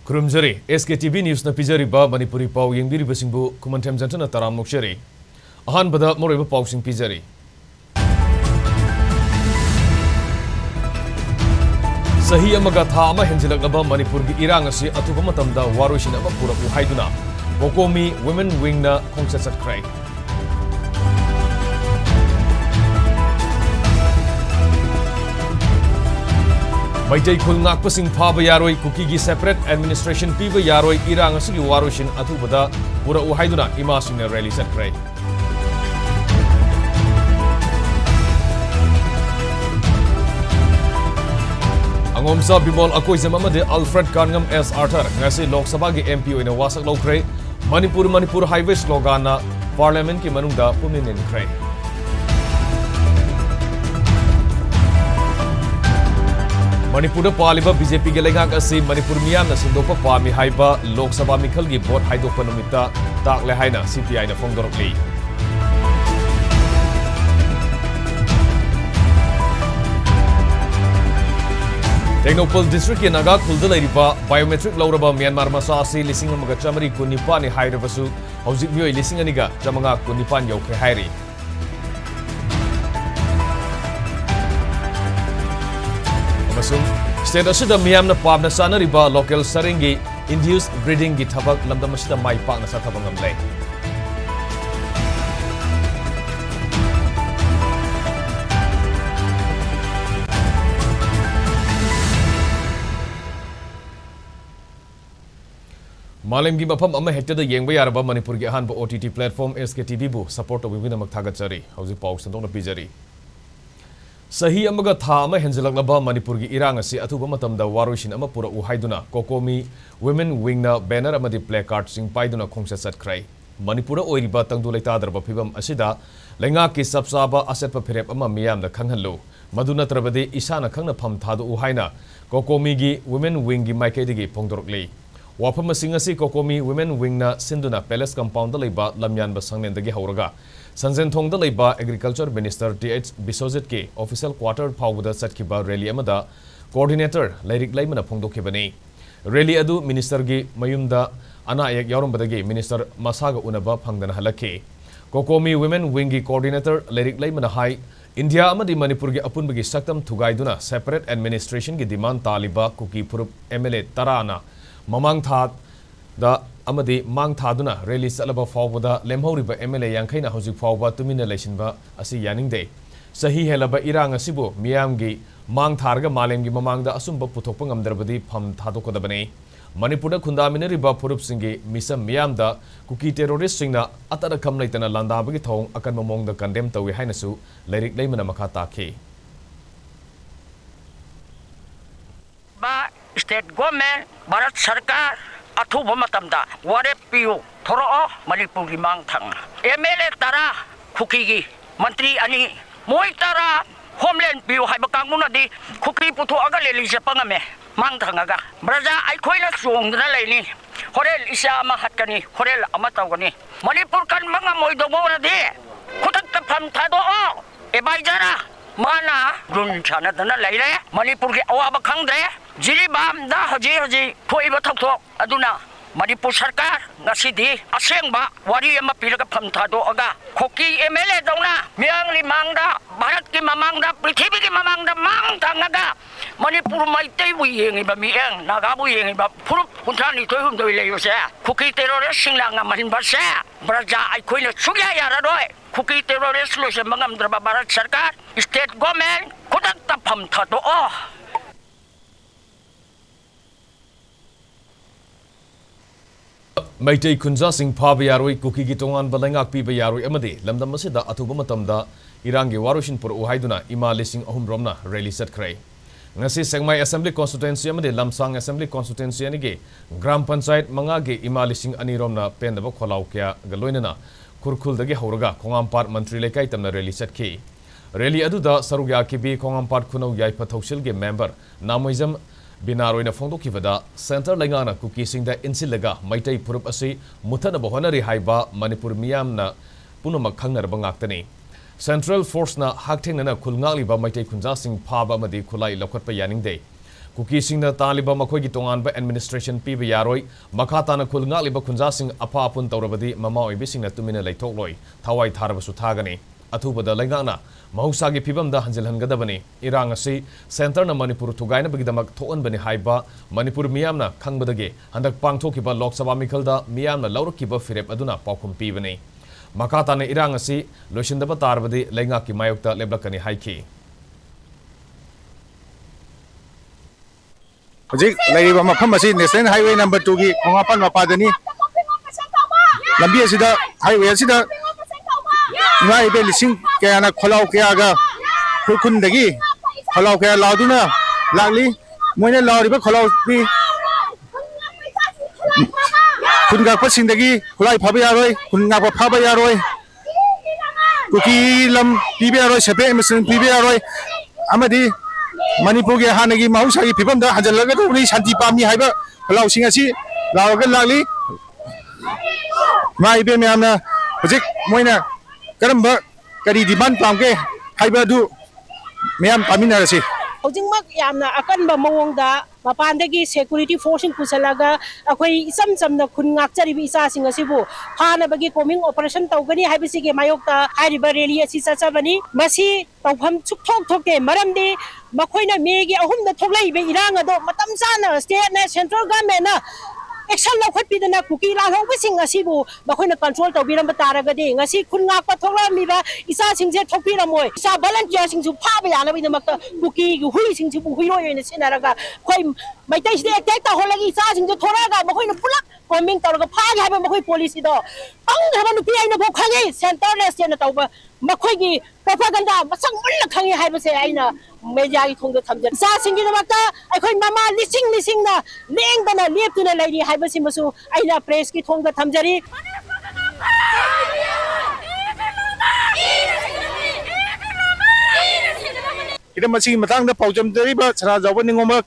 Kurumjari, SKTV News na pijari ba Manipuri pau yang biri basingbu kumantem jantana taram nukshari. Ahan bada moriba pau sing pijari. Sahi amaga tha ama henjilak laba Manipur gi irang asi atuba matamda warusin ama pura uhaiduna. Kokomi Women Wing na kongsasat kray. Maitai khul ngak pasing phaba yaroi kuki gi separate administration piba yaroi irang asigi warusin athubada pura uhaiduna ima singna rally sakrai. Angomsa bimol akoi zamamade Alfred Kangam S Arthur ngasi Lok Sabha gi MP oina wasak lokrai Manipur highway slogan na parliament ki manungda puminin krai. Manipur paliba BJP ge lengak asi Manipur miyam na sindokpa pami haiba Lok Sabha mikhal gi vote haidokpa numita takle haina CPI na phongdorokli. Technopol district ke naga khulda lairiba biometric lauraba Myanmar masa asi lising amaga chamari kunipa ni hairabasu hojik mioi lising aniga chamanga kunipan yauke hairi. State asida miyam na pab na sana riba local saringi induced breeding gi thabak lamdam asida mai pak na sa thabang amlay. Malam gi mafam ama hekta da yengba yaraba Manipur gi ahan ba OTT platform SKTV bu support obibina magthagat chari hauji pau sandong na pijari. Sahi amaga tha ama henjilak laba Manipur gi irang asi athuba matamda warusin ama pura uhaiduna Kokomi Women Wing na banner amadi placard sing paiduna khongsasat krai. Manipura oiriba tangdu leitadarba phibam asida lenga ki sabsaba asetpa phirep ama miyam da khanghallu maduna trabade isana khangna pham thadu uhaina Kokomi gi Women Wing gi maikedi gi phongdorokli. Wafam asing Kokomi Women Wing na sinduna Palace Compound da leiba lamyan ba sangnen dagi hauraga Sanzen Thong da leiba Agriculture Minister TH Bisozet ke official quarter phawda satkiba rally amada coordinator Lairik Laimana phongdokhibani rally adu minister gi mayumda ana ek yarumbadagi minister masaga unaba phangdana halakhe Kokomi Women Wing gi coordinator Lairik Laimana hai India amadi Manipur gi apunbagi saktam thugaiduna separate administration gi demand taliba kuki phurup MLA tarana Mamang Thad da amadi mang thaduna rally salaba fawbada lemhoriba MLA yankhaina hojik fawba tumina leisinba asi yaningde sahi helaba irang asibu miyamgi mang tharga malemgi mamangda asumba puthokpa ngamdrabadi pham thadokodabane Manipurda khundaminariba phurup singi misam miyamda kuki terrorist singna atara kham leitana landabagi thong akan mamongda condemn tawi hainasu Lairik Laimana makha takhe State government, Bharat Sarkar, athuba matamda warep piu thoro Manipur gi mang thang MLA tara khuki gi mantri ani moi tara homeland piu haiba kangmuna di khuki putho aga leli japangame mang thangaga braja ai khoina sungdra leini horel isya ama hatkani horel ama tawgani Manipur kan manga moi dobo na de khutak ta pham thado e bai jara mana run chana dana leile Manipur gi awaba khangdre Jiribam da haji thoiba thokthok aduna Manipur Sarkar ngasidi asengba wari ama piraga phamthado aga khoki MLA dongna miang limangda Bharat ki mamangda prithvi ki mamangda mang tangaga Manipur maitei buyengi ba miang naga buyengi ba phurup kunthani toihum doi leyose khoki terrorist singla ngamahin barse braja ai khoina sugya yara doi khoki terrorist lo se mangam draba Bharat Sarkar state government khodak ta phamthado Maitai Kunja Singh phaba yaroi kuki gi tongan balengak piba yaroi amade lamdam masida athuba matamda irangi warusin pur uhaiduna ima lising ahum romna rally satkrai ngasi Sengmai Assembly Constituency amade Lamsang Assembly Constituency anige Gram Panchayat manga ge ima lising ani romna pendaba kholau kya galoinana kurkhul dagi hauraga Khongampar Mantri Lekai tamna rally satki rally aduda sarugya kibi Khongampar khunau yai pathausil ge member Namoizam Binaroina Fondokivada, Center Langana Kuki Singda Insilaga, Maitai Purup Asi, Mutana Bohonari Haiba, Manipur Miyam na Punumakang Bangaktani. Central Force na Hakting na Kulngali ba Maitai Kunja Singh Paba Madi Kulai Lokot Payaning Day. कुकीसिंगना तालिबा मखोइगी तोंगानबा administration पीबा यारोय मखा ताना खुल ngaलिबा खुंजासिंग अफा अपुन तौरबदी ममा ओइबिसिंगना तुमिना लैथोकलोय थावाई थारबसु थागनी अथुबदा लैंगाना महौसागी फिबमदा हंजिलहनगदबनी इरांग असि सेंटरना मणिपुर थुगाइनबगिदमक थोअनबनी हाइबा मणिपुर मियामना खंगबदगे हंदक पांगथोकिबा लोकसभा मिखलदा मियामना लौरकिबा फिरेप अदुना पाउखुम पीबनी मखा ताना इरांग असि लोइसिंदबा तारबदी लैंगाकी मायोक्ता लेबलकनी हाइखी Hojik lagi mafam masih National Highway number 2 ki Ongapan mapadani lambi asida highway asida ngai be lising kaya na kholau kaya ga khun dagi kholau kaya lauduna lagli moina lauri ba kholau bi khun ga pasing dagi khulai phabe yaroi khun ga phabe yaroi kuki lam pibe yaroi sepe emission pibe yaroi amadi Manipur ke hanagi mahusagi pibam da hanjalaga to ni shanti pami haiba lau singa si lau ga lagli mai be me amna hojik moina karamba kari demand pamke haiba du me am pamina rasi hojingmak yamna akanba mawongda mapandagi security force pusalaga akoi isam samna khungak chari bi isa singa sibu phana bagi combing operation tawgani haibisi ke mayokta hariba rally asi sachabani masi tawpham chukthok thokte maramdi makoina megi ahumda thoklai be irang ado matam sana state na central government na action lakhot pidana kuki la hong sing asibu makoina control tawbiram taragadi ngasi khungak pa thoklami ba isa singje thokpiramoi isa volunteer singju phaba yana bi namakta kuki hui singju huiro yene sinaraga khoi maitai side attack ta holagi isa singju thoraga makoina pulak combing tawga phagi haba makoi police do pang haba nupi aina bo khangi center less na tawba makoigi propaganda masang mulla khangi haba se aina media gi thongda thamja sa singi namakta akhoi mama lising na lengdana leptuna lairi haba simasu aina press ki thongda thamjari ida masi matang da paujam dari ba sara jawan ngoma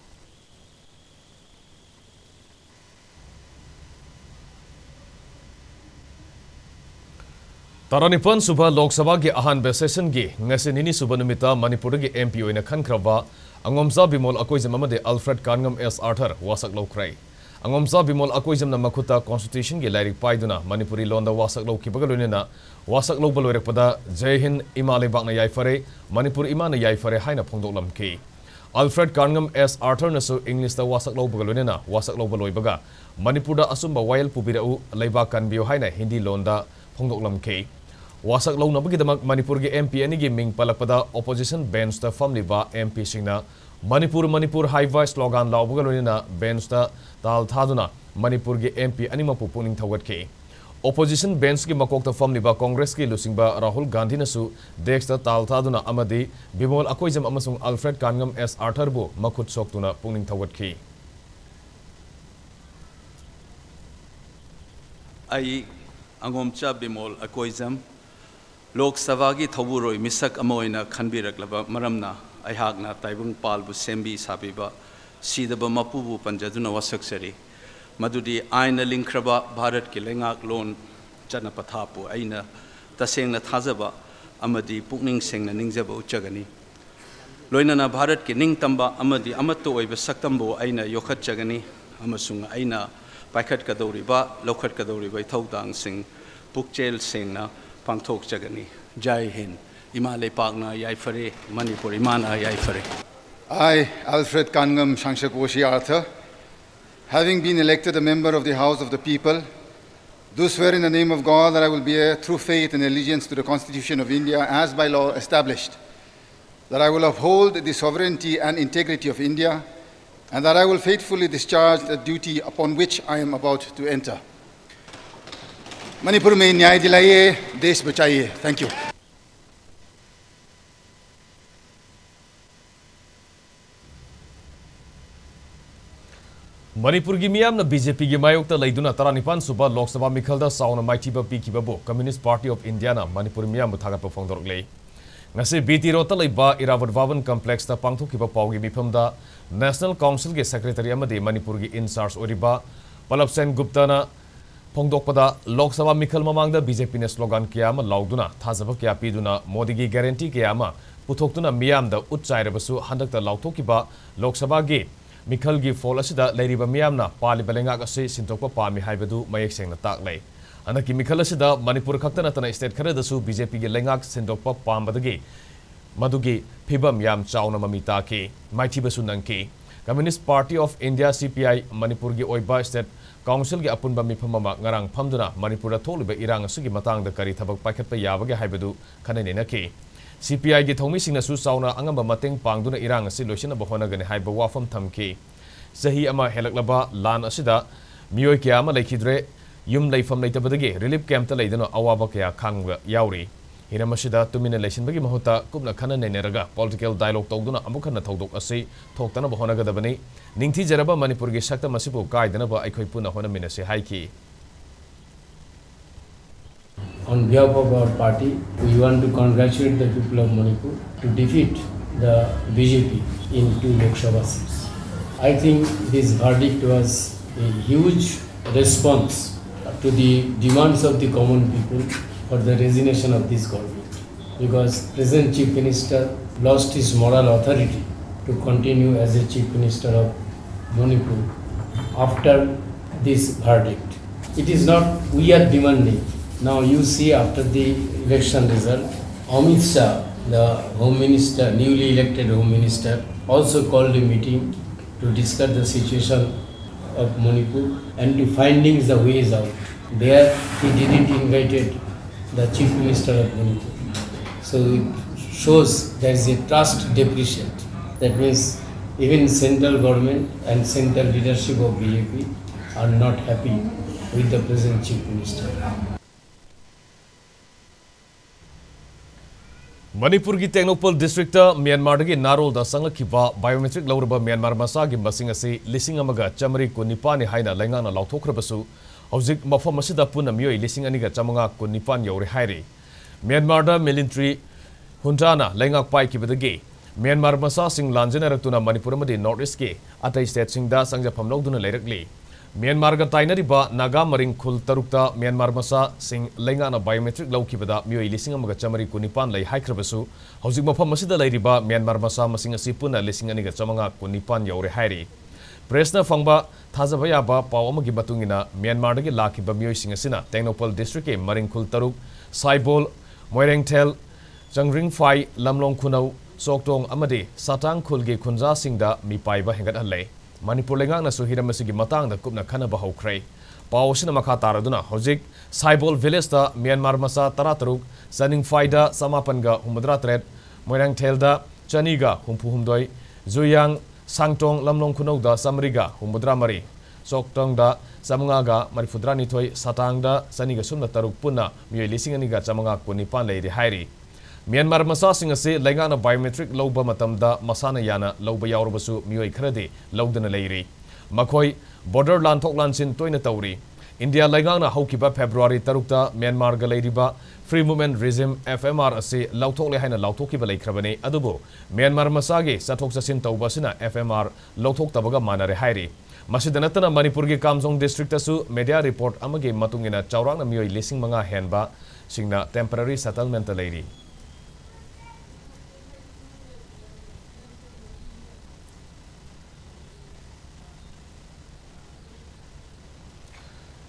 Taranipan Subha Lok Sabha ki ahan session ki ngasi nini Subha numita Manipur ki MP oina khankraba angomza bimol akoizam amade Alfred Kangam S Arthur wasak lokrai angomza bimol akoizam na makhuta constitution ki lairik paiduna Manipuri londa wasak lok ki bagalunena wasak lok baloirak pada Jai Hind Imale bakna yaifare Manipur imana yaifare haina phongdoklam ki Alfred Kangam S Arthur nasu English da wasak lok bagalunena wasak lok baloi baga Manipur da asumba wayal pubirau laiba kan bio haina Hindi londa phongdoklam ki wasak lau nabagidamak Manipur ge MP ani ge ming palakpada opposition bench ta famliba MP singna Manipur highway slogan laubugalonina bench ta tal thaduna Manipur ge MP ani mapu puning thawat ke opposition bench ge makok ta famliba Congress ke lusingba Rahul Gandhi nasu dex ta tal thaduna amadi Bimol Akoizam amasung Alfred Kangam S Arthur bu makhut soktuna puning thawat ke ai angomcha Bimol Akoizam Lok Sabha ki thawuroi misak amoina khanbiraklaba maramna aihakna taibung palbu sembi sabiba sidaba mapubu panjaduna wasaksari madudi aina linkraba Bharat ki lengak lon chana pathapu aina tasengna thajaba amadi pukning sengna ningjaba uchagani loinana Bharat ki ningtamba amadi amatto oiba saktambo aina yokhat jagani amasung aina paikhat kadoriba lokhat kadoriba thaudang sing pukchel sengna Pangthok Jagani, Jai Hind, Imale Pagna, Yaifare, Manipur, Imana, Yaifare. I, Alfred Kangam Shangshakoshi Arthur, having been elected a member of the House of the People, do swear in the name of God that I will bear true faith and allegiance to the Constitution of India as by law established, that I will uphold the sovereignty and integrity of India, and that I will faithfully discharge the duty upon which I am about to enter. Manipur में न्याय दिलाइए देश बचाइए thank you Manipur gi miyam na BJP gi mayokta leiduna taranipan suba Lok Sabha mikhalda sauna maitiba pikibabo Communist Party of India na Manipur miyam buthaga phongdorok lei ngasi BT rota leiba Irawat Bhavan complex ta pangthokiba pawgi mifamda National Council ge secretary amadi Manipur gi in charge oriba Palab Sen Gupta na Phongdokpada Lok Sabha mikhal mamangda BJP ne slogan kiyama lauduna thajaba kya piduna Modi gi guarantee kiyama puthoktuna miyamda utchairabasu handakta lauthokiba Lok Sabha gi Mikhal gi fall asida leiriba miyamna paliba lengak ase sintokpa pami haibadu mayek sengna tak lei. Anaki Mikhal asida Manipur khaktana tana state kharadasu BJP gi lengak sintokpa pambadagi madugi phibam yam chauna mamita ke maithibasu nangki. Communist Party of India CPI Manipur gi oiba state Council gi apunba mifamama ngarang phamduna Manipur tholiba irang asugi matangda kari thabak paikhatpa yabage haibadu khanane ke. CPI gi thomi singna su sauna angamba mateng pangduna irang asi loisina bahona gane haiba wafam thamki. Sahi ama helaklaba lan asida mioi kya ama laikhidre yum laifam laitabadagi relief camp ta laidana awaba kya khangba yauri. Hiramasida tumina lesin bagi mahuta kubna khana neneraga political dialogue tawduna amukhana thodok asi thoktana bahona gadabani ningthi jaraba Manipur gi sakta masipu kaidana ba aikhoi puna hona minase haiki. On behalf of our party, we want to congratulate the people of Manipur to defeat the BJP in 2 Lok Sabha seats. I think this verdict was a huge response to the demands of the common people for the resignation of this government, because present Chief Minister lost his moral authority to continue as a Chief Minister of Manipur after this verdict. It is not we are demanding. Now you see after the election result, Amit Shah, the Home Minister, newly elected Home Minister, also called a meeting to discuss the situation of Manipur and to findings the ways out. There he didn't invite the Chief Minister of Manipur. So it shows there is a trust deficit. That means even central government and central leadership of BJP are not happy with the present Chief Minister. Manipur gi Tengnopal district Myanmar gi Narol da sanglakiba biometric lauraba Myanmar masa gi masing asi lising amaga chamari ko nipani haina lengana lauthokrabasu hojik mafam asida puna mioi lising aniga chamanga ko nipan yauri hairi Myanmar da military hunjana lengak pai kibadagi Myanmar masa sing lanjana ratuna Manipur amadi North East ge atai state sing da sangja phamlogduna leirakli Myanmar ga tainariba Naga Maring Khul Tarukta Myanmar masa sing lengana biometric laukibada mioi lising amaga chamari ko nipan lai haikrabasu hojik mafam asida leiriba Myanmar masa masing asi puna lising aniga chamanga ko nipan yauri hairi Presna fangba thajaba yaba paw amagi batungina Myanmar dagi lakiba mioi sing asina Tengnopal district e Maring Khul Taruk Saibol Moirengthel Changring Phai Lamlong Khunau Soktong amadi Satang Khulgi Khunja singda mi paiba hengat hallei Manipur lengang na suhiram asigi matang da kupna khana ba hokrai paw sina makha taraduna hojik Saibol village da Myanmar masa tarataruk Zaning Phai da samapan ga humudra tret Moirengthel da chaniga humpu humdoi Zuyang Sangtong Lamlong Khunau da Samriga Humudra Mari Soktong da Samunga ga Marifudra Nithoi Satang da Saniga Sumna Taruk Puna Mioi Lising Aniga Chamanga Kunipan Leiri Hairi Myanmar masa sing ase lengana biometric lauba matamda masana yana lauba yaurbasu mioi khrade laudana leiri makhoi border lan thok lan sin toina tauri India lengana haukiba February tarukta Myanmar ga leiriba free movement regime FMR ase lauthok le haina lauthokiba leikrabane adubo Myanmar masage sathok sasin taubasina FMR lauthok tabaga manare hairi Masidanatana Manipur gi Kamjong district asu media report amage matungina chaurang na mioi lising manga henba singna temporary settlement leiri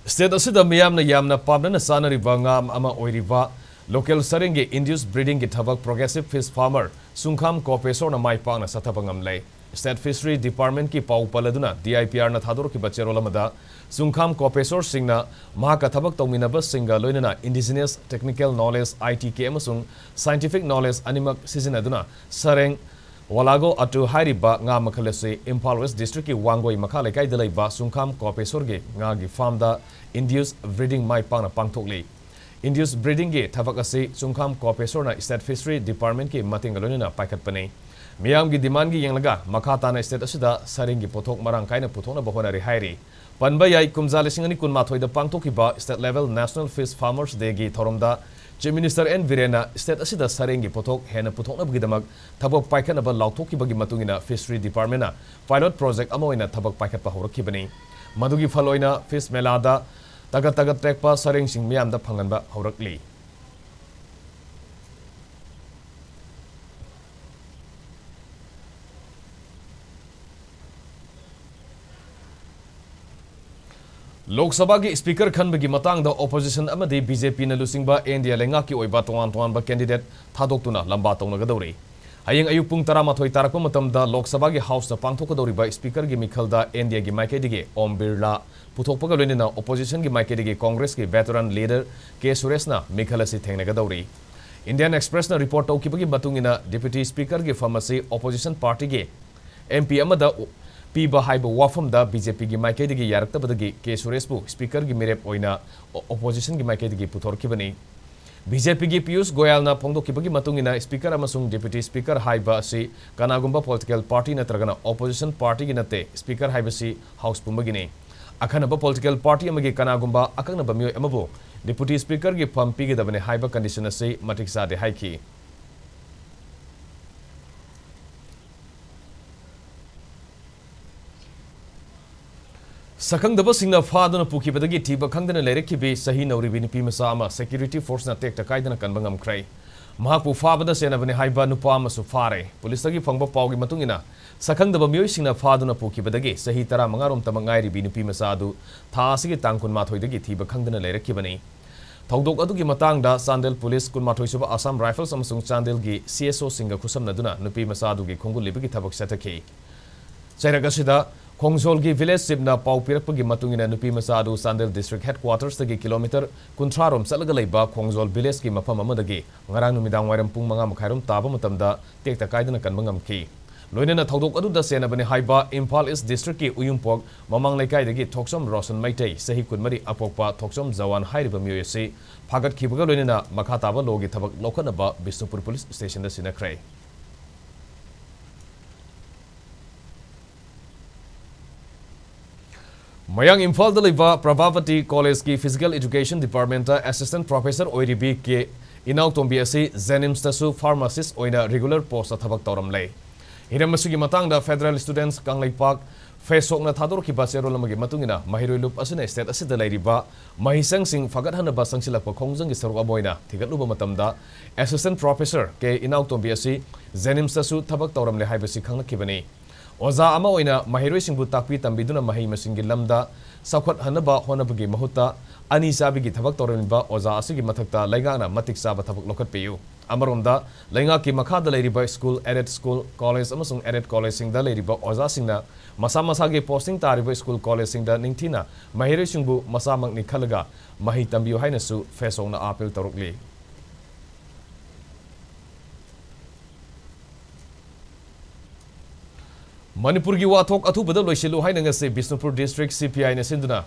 State asida miyamna yamna pamna sanariba ngam ama oiriba local saringe induced breeding gi thabak progressive fish farmer sungkham kopesor na mai pangna sathabangam lei State Fishery Department ki pau paladuna DIPR na thador ki bachero lamada sungkham kopesor singna mahaka thabak tawminaba singa loinana indigenous technical knowledge ITK amasung scientific knowledge animak sizinaduna sareng Walago atu hairiba nga makhalase Imphal West District ki Wangoi makhale kai dalaiba sungkham kopesor ge nga gi farm da induced breeding mai pangna pangthokli induced breeding ge thabak ase sungkham kopesor na State Fishery Department ki matingalonina paikhat pane miyam gi demand gi yenglaga makhata na state asida saring gi pothok marang kaina puthona bahona ri hairi panba yai kumjale singani kunmathoi da pangthokiba state level National Fish Farmers Day gi thoromda Chief Minister N. Virena state asida sarengi pothok hena puthokna bgidamak thabak paikhatna ba lauthoki bagi matungina Fishery Department na pilot project amoina thabak paikhat pa horakibani madugi phaloina fish melada tagat trek pa sareng sing miyam da phangan ba horakli Lok Sabha ki Speaker Khan bagi matang da opposition amadi BJP na lusingba India lenga ki oiba tuan ba candidate thadok tuna lamba tawna gadori. Hayeng ayuk pung 13 tarakpa matam da Lok Sabha ki House na pangthok gadori ba Speaker gi Mikhal da India gi maike dige Om Birla puthokpa galone na opposition gi maike dige Congress ki veteran leader K Suresh na Mikhal asi thengna gadori. Indian Express na report tawkibagi matungina Deputy Speaker gi pharmacy opposition party gi MP amada Piba haiba wafam da BJP gi maike digi yarakta badagi K Suresh bu Speaker gi mirep oina opposition gi maike digi puthor kibani BJP gi Piyush Goyal na phongdo kibagi matungina Speaker amasung Deputy Speaker haiba asi kanagumba political party na tragana opposition party gi nate Speaker haiba si House pumbagini akhanaba political party amagi kanagumba akangna bamyo amabu Deputy Speaker gi phampi gi dabane haiba condition asi matik sa de haiki Sakang daba singna fadana puki badagi tiba khangdana lerekki be sahi nauri bini pi masa ama security force na tek takaidana kanbangam krai mahapu fabada sena bani haiba nupa masu fare police tagi phangba pawgi matungina sakang daba mioi singna fadana puki badagi sahi tara mangarom tamangai ri bini pi masa adu tha asigi tangkun mathoi dagi tiba khangdana lerekki bani thawdok adugi matangda Chandel police kun mathoi suba Assam rifles amasung Chandel gi CSO singa khusamna duna nupi masa adu gi khongul libigi thabak satakhi chairagasida Khongjol ki village sibna pau pirakpagi matungina nupi masadu Chandel district headquarters tagi kilometer kuntrarom salaga leiba Khongjol village ki mafam amadagi ngarang numidang wairam pung manga makhairum taba matamda tekta kaidana kanba ngamki loinana thawdok adu da sena bani haiba Imphal East district ki uyumpok mamang laikai dagi thoksom Roshan Maitai sahi kunmari apokpa thoksom Jawan hairiba myoyesi phagat khibaga loinana makha taba logi thabak lokhanaba Bisnupur police station da sinakrai Mayang Imphal da leiba Prabhavati College ki Physical Education Department ta Assistant Professor oiribi ke inaw tombi asi Zenims tasu pharmacist oina regular post thabak tawram lei hiram masugi matang da Federal Students Kanglei Park Facebook na thador ki basero lamagi matungina mahiroi lup asina state asida leiriba mahisang sing fagat hanaba sangsilakpa khongjang gi sarwa boina thigatluba matamda Assistant Professor ke inaw tombi asi Zenims tasu thabak tawram le haibasi khanglakibani Oza ama oina mahiroi singbu takpi tambiduna mahi masingi lamda sakhwat hanaba honabagi mahuta ani sabigi thabak tawraniba oza asigi mathakta laingana matik saba thabak lokhat peyu amaromda lainga ki makhada leiriba school added school college amasung added college singda leiriba oza singna masa masa ge posting tariba school college singda ningthina mahiroi singbu masa makni khalaga mahi tambiyu haina su fesong na appeal tarukli Manipur gi wathok athu badal loisilu haina ngase Bisnupur district CPI na sinduna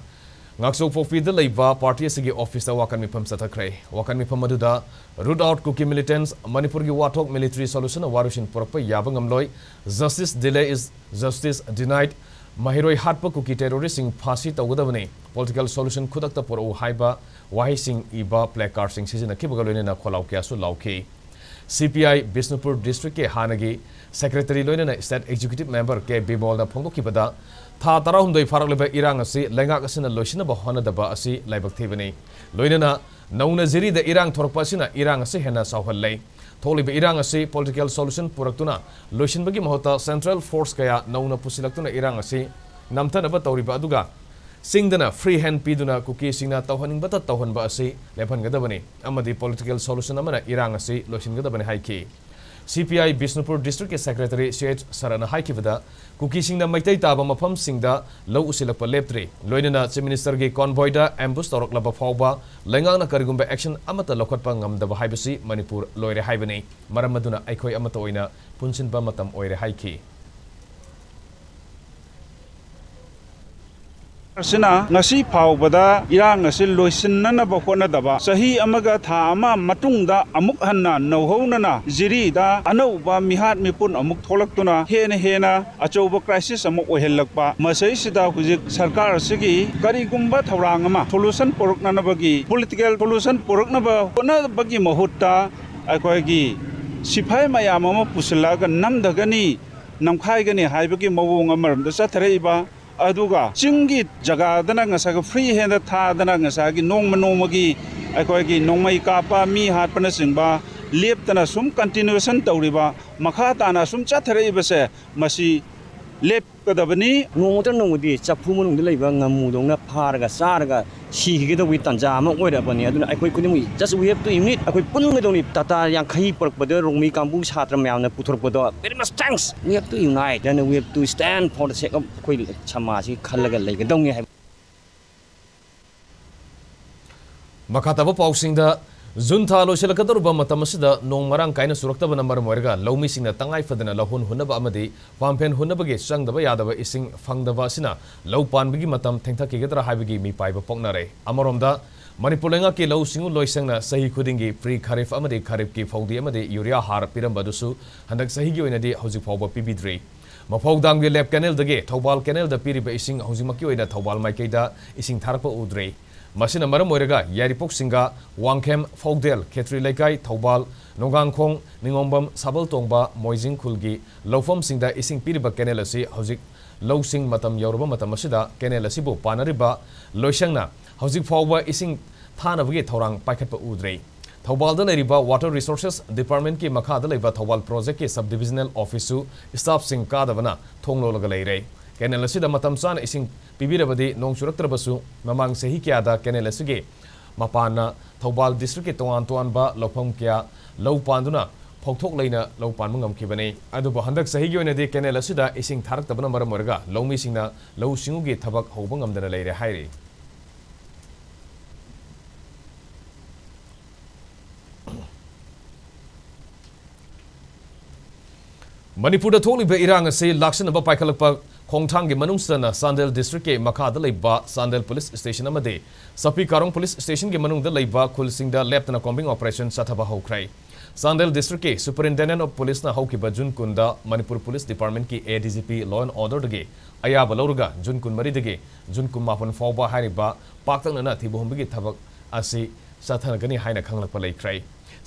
ngaksok fofi da leiba party asigi office ta wakan mifam sathakrai wakan mifam aduda root out cookie militants Manipur gi wathok military solution warushin porpa yabangam loi justice delay is justice denied mahiroi hatpa cookie terroristing phasi tawgadabane political solution khudakta poro haiba wahi sing iba placard sing sizina kibagaloine na kholau kya su lauke CPI Bisnupur district ke hanagi Secretary Loinana State Executive Member ke Bimol na phongdok kibada tha tarahumdoi farak leba irang asi lengak asina loisina ba hona daba asi laibak thibani loinana nauna jiri da irang thorpa asina irang asi hena sawhal lei tholiba irang asi political solution puraktuna loisin bagi mahota central force kaya nauna pusilaktuna irang asi namthana ba tawriba aduga singdana free hand piduna cookie singna tawhaning bata tawhan ba asi lephan gadabani amadi political solution amana irang asi loisin gadabani haiki CPI Bisnupur District Secretary Syed Sarana Haikivada cookie singna maitai taba mafam singda low usilakpa leptre loinana Chief Minister gi convoy da ambush torok laba fawba lengang na karigumba action amata lokhatpa ngamdaba haibasi Manipur loire haibani maram maduna aikhoi amata oina punsinba matam oire haiki Sina ngasi phawbada irang ngasi loisinna ba honadaba sahi amaga tha ama matungda amuk hanna nauhonana jiri da anauba mihat mipun amuk tholaktuna hena achouba crisis amuk ohellakpa masai sida hujik sarkar asigi karigumba thawrang ama solution porokna bagi political solution porokna ba hona bagi mahutta akoi gi siphai mayam ama pusalaga namdagani namkhai gani haibagi mawong amaramda sathareiba aduga chingi jaga dana ngasaga free hand tha dana ngasagi nongmagi akoigi nongmai kapa mi hatpana singba leptana sum continuation tawriba makha tana sum chathare base masi ꯂꯦꯞꯀꯗꯕꯅꯤ ꯅꯣꯡꯃꯇ ꯅꯣꯡꯃꯗꯤ ꯆꯐꯨ ꯃꯅꯨꯡꯗ ꯂꯩꯕ ꯉꯥꯃꯨꯗꯧꯅ ꯐꯥꯔꯒ ꯆꯥꯔꯒ ꯁꯤꯈꯤꯒꯗꯧꯕꯒꯤ ꯇꯥꯟꯖꯥ ꯑꯃ ꯑꯣꯏꯔꯕꯅꯤ ꯑꯗꯨꯅ ꯑꯩꯈꯣꯏ ꯈꯨꯗꯤꯡꯃꯛ ꯖꯁ ꯋꯤ ꯍꯦꯞ ꯇꯨ ꯌꯨꯅꯤꯠ ꯑꯩꯈꯣꯏ ꯄꯨꯟꯒꯗꯧꯅꯤ ꯇꯥꯇꯥ 50 ꯄꯨꯔꯛꯄꯗ ꯔꯣꯡꯃꯩ ꯀꯥꯡꯕꯨ ꯁꯥꯇ꯭ꯔ ꯃꯌꯥꯝꯅ ꯄꯨꯊꯣꯔꯛꯄꯗꯣ ꯚꯦꯔꯤ ꯃꯁ ꯊꯦꯡꯛꯁ ꯋꯤ ꯍꯦꯞ ꯇꯨ ꯌꯨꯅꯥꯏꯠ ꯑꯦꯟड ꯋꯤ ꯍꯦꯞ ꯇꯨ ꯁ꯭ꯇꯦꯟ ꯐꯣꯔ ꯗ ꯁꯦꯛ ꯑꯣꯐ ꯑꯩꯈꯣꯏ ꯁꯃꯥꯖꯁꯤ ꯈꯜꯂꯒ ꯂꯩꯒꯗꯧꯅꯤ ꯍꯥꯏꯕ ꯃꯈꯥꯇꯥꯕ ꯄꯥꯎꯁꯤꯡꯗ ꯖꯨꯟ ꯊꯥ ꯂꯣꯏꯁꯤꯜꯂꯛꯀꯗꯧꯔꯤꯕ ꯃꯇꯝ ꯑꯁꯤꯗ ꯅꯣꯡ ꯃꯔꯥꯡ ꯀꯥꯏꯅ ꯆꯨꯔꯛꯇꯕꯅ ꯃꯔꯝ ꯑꯣꯏꯔꯒ ꯂꯧꯃꯤꯁꯤꯡꯅ ꯇꯉꯥꯏ ꯐꯗꯅ ꯂꯧꯍꯣꯟ ꯍꯨꯟꯅꯕ ꯑꯃꯗꯤ ꯄꯥꯝꯐꯦꯟ ꯍꯨꯟꯅꯕꯒꯤ ꯆꯪꯗꯕ ꯌꯥꯗꯕ ꯏꯁꯤꯡ ꯐꯪꯗꯕ ꯑꯁꯤꯅ ꯂꯧ ꯄꯥꯟꯕꯒꯤ ꯃꯇꯝ ꯊꯦꯡꯊꯈꯤꯒꯗ꯭ꯔꯥ ꯍꯥꯏꯕꯒꯤ ꯃꯤꯄꯥꯏꯕ ꯄꯣꯛꯅꯔꯦ ꯑꯃꯔꯣꯝꯗ ꯃꯅꯤꯄꯨꯔ ꯂꯩꯉꯥꯛꯀꯤ ꯂꯧꯎ ꯁꯤꯡꯎ ꯂꯣꯏꯁꯪꯅ ꯆꯍꯤ ꯈꯨꯗꯤꯡꯒꯤ ꯄ꯭ꯔꯤ ꯈꯥꯔꯤꯐ ꯑꯃꯗꯤ ꯈꯥꯔꯤꯐꯀꯤ ꯐꯧꯗꯤ ꯑꯃꯗꯤ ꯌꯨꯔꯤꯌꯥ ꯍꯥꯔ ꯄꯤꯔꯝꯕꯗꯨꯁꯨ ꯍꯟꯗꯛ ꯆꯍꯤꯒꯤ ꯑꯣꯏꯅꯗꯤ ꯍꯧꯖꯤꯛ ꯐꯥꯎꯕ ꯄꯤꯕꯤꯗ꯭ꯔꯤ ꯃꯐꯧꯗꯥꯝꯒꯤ ꯂꯦꯞ ꯀꯦꯅꯦꯜꯗꯒꯤ ꯊꯧꯕꯥꯜ ꯀꯦꯅꯦꯜꯗ ꯄꯤꯔꯤꯕ ꯏꯁꯤꯡ ꯍꯧꯖꯤꯛꯃꯛꯀꯤ ꯑꯣꯏꯅ ꯊꯧꯕꯥꯜ ꯃꯥꯏꯀꯩꯗ ꯏꯁꯤꯡ ꯊꯥꯔꯛꯄ ꯎꯗ꯭ꯔꯤ ꯃꯁꯤꯅ ꯃꯔꯝ ꯑꯣꯏꯔꯒ ꯌꯥꯏꯔꯤꯄꯣꯛꯁꯤꯡꯒ ꯋꯥꯡꯈꯦꯝ ꯐꯧꯗꯦꯜ ꯈꯦꯇ꯭ꯔꯤ ꯂꯩꯀꯥꯏ ꯊꯧꯕꯥꯜ ꯅꯣꯡꯒꯥꯡꯈꯣꯡ ꯅꯤꯡꯉꯣꯝꯕꯝ ꯁꯥꯕꯜ ꯇꯣꯡꯕ ꯃꯣꯏꯖꯤꯡ ꯈꯨꯜꯒꯤ ꯂꯧꯐꯝꯁꯤꯡꯗ ꯏꯁꯤꯡ ꯄꯤꯔꯤꯕ ꯀꯦꯅꯦꯜ ꯑꯁꯤ ꯍꯧꯖꯤꯛ ꯂꯧꯁꯤꯡ ꯃꯇꯝ ꯌꯧꯔꯕ ꯃꯇꯝ ꯑꯁꯤꯗ ꯀꯦꯅꯦꯜ ꯑꯁꯤꯕꯨ ꯄꯥꯟꯅꯔꯤꯕ ꯂꯣꯏꯁꯪꯅ ꯍꯧꯖꯤꯛ ꯐꯥꯎꯕ ꯏꯁꯤꯡ ꯊꯥꯅꯕꯒꯤ ꯊꯧꯔꯥꯡ ꯄꯥꯏꯈꯠꯄ ꯎꯗ꯭ꯔꯤ ꯊꯧꯕꯥꯜꯗ ꯂꯩꯔꯤꯕ ꯋꯥꯇꯔ ꯔꯤꯁꯣꯔꯁꯦꯁ ꯗꯤꯄꯥꯔꯠꯃꯦꯟꯠꯀꯤ ꯃꯈꯥꯗ ꯂꯩꯕ ꯊꯧꯕꯥꯜ ꯄ꯭ꯔꯣꯖꯦꯛꯀꯤ ꯁꯕ ꯗꯤꯕꯤꯖꯅꯦꯜ ꯑꯣꯐꯤꯁꯁꯨ ꯁ꯭ꯇꯥꯐꯁꯤꯡ ꯀꯥꯗꯕꯅ ꯊꯣꯡ ꯂꯣꯜꯂꯒ ꯂꯩꯔꯦ ꯀꯦꯅꯦꯜ ꯑꯁꯤꯗ ꯃꯇꯝ ꯆꯥꯅ ꯏꯁꯤꯡ ꯄꯤꯕꯤꯔꯕꯗꯤ ꯅꯣꯡ ꯆꯨꯔꯛꯇ꯭ꯔꯕꯁꯨ ꯃꯃꯥꯡ ꯆꯍꯤ ꯀꯌꯥꯗ ꯀꯦꯅꯦꯜ ꯑꯁꯤꯒꯤ ꯃꯄꯥꯟꯅ ꯊꯧꯕꯥꯜ ꯗꯤꯁꯇ꯭ꯔꯤꯛꯀꯤ ꯇꯣꯉꯥꯟ ꯇꯣꯉꯥꯟꯕ ꯂꯧꯐꯝ ꯀꯌꯥ ꯂꯧ ꯄꯥꯟꯗꯨꯅ ꯐꯧꯊꯣꯛ ꯂꯩꯅ ꯂꯧ ꯄꯥꯟꯕ ꯉꯝꯈꯤꯕꯅꯤ ꯑꯗꯨꯕꯨ ꯍꯟꯗꯛ ꯆꯍꯤꯒꯤ ꯑꯣꯏꯅꯗꯤ ꯀꯦꯅꯦꯜ ꯑꯁꯤꯗ ꯏꯁꯤꯡ ꯊꯥꯔꯛꯇꯕꯅ ꯃꯔꯝ ꯑꯣꯏꯔꯒ ꯂꯧꯃꯤꯁꯤꯡꯅ ꯂꯧꯎ ꯁꯤꯡꯎꯒꯤ ꯊꯕꯛ ꯍꯧꯕ ꯉꯝꯗꯅ ꯂꯩꯔꯦ ꯍꯥꯏꯔꯤ ꯃꯅꯤꯄꯨꯔꯗ ꯊꯣꯛꯂꯤꯕ ꯏꯔꯥꯡ ꯑꯁꯤ ꯂꯥꯛꯁꯤꯟꯅꯕ ꯄꯥꯏꯈꯠꯂꯛꯄ ꯈꯣꯡꯊꯥꯡꯒꯤ ꯃꯅꯨꯡꯗ ꯆꯥꯟꯗꯦꯜ ꯗꯤꯁꯇ꯭ꯔꯤꯛꯀꯤ ꯃꯈꯥꯗ ꯂꯩꯕ ꯆꯥꯟꯗꯦꯜ ꯄꯨꯂꯤꯁ ꯁ꯭ꯇꯦꯁꯟ ꯑꯃꯗꯤ ꯁꯄꯤ ꯀꯥꯔꯣꯡ ꯄꯨꯂꯤꯁ ꯁ꯭ꯇꯦꯁꯟꯒꯤ ꯃꯅꯨꯡꯗ ꯂꯩꯕ ꯈꯨꯜꯁꯤꯡꯗ ꯂꯦꯞꯇꯅ ꯀꯣꯝꯕꯤꯡ ꯑꯣꯄꯔꯦꯁꯟ ꯆꯠꯊꯕ ꯍꯧꯈ꯭ꯔꯦ ꯆꯥꯟꯗꯦꯜ ꯗꯤꯁꯇ꯭ꯔꯤꯛꯀꯤ ꯁꯨꯄꯔꯤꯟꯇꯦꯟꯗꯦꯟꯠ ꯑꯣꯐ ꯄꯨꯂꯤꯁꯅ ꯍꯧꯈꯤꯕ ꯖꯨꯟ 10ꯗ ꯃꯅꯤꯄꯨꯔ ꯄꯨꯂꯤꯁ ꯗꯤꯄꯥꯔꯠꯃꯦꯟꯠꯀꯤ ADGP ꯂꯣ ꯑꯦꯟ ꯑꯣꯔꯗꯔꯗꯒꯤ ꯑꯌꯥꯕ ꯂꯧꯔꯒ ꯖꯨꯟ 12ꯗꯒꯤ ꯖꯨꯟ 18 ꯐꯥꯎꯕ ꯍꯥꯏꯔꯤꯕ ꯄꯥꯛꯇꯛꯅꯅ ꯊꯤꯕ-ꯍꯨꯝꯕꯒꯤ ꯊꯕꯛ ꯑꯁꯤ ꯆꯠꯊꯒꯅꯤ ꯍꯥꯏꯅ ꯈꯪꯂꯛꯄ ꯂꯩꯈ꯭ꯔꯦ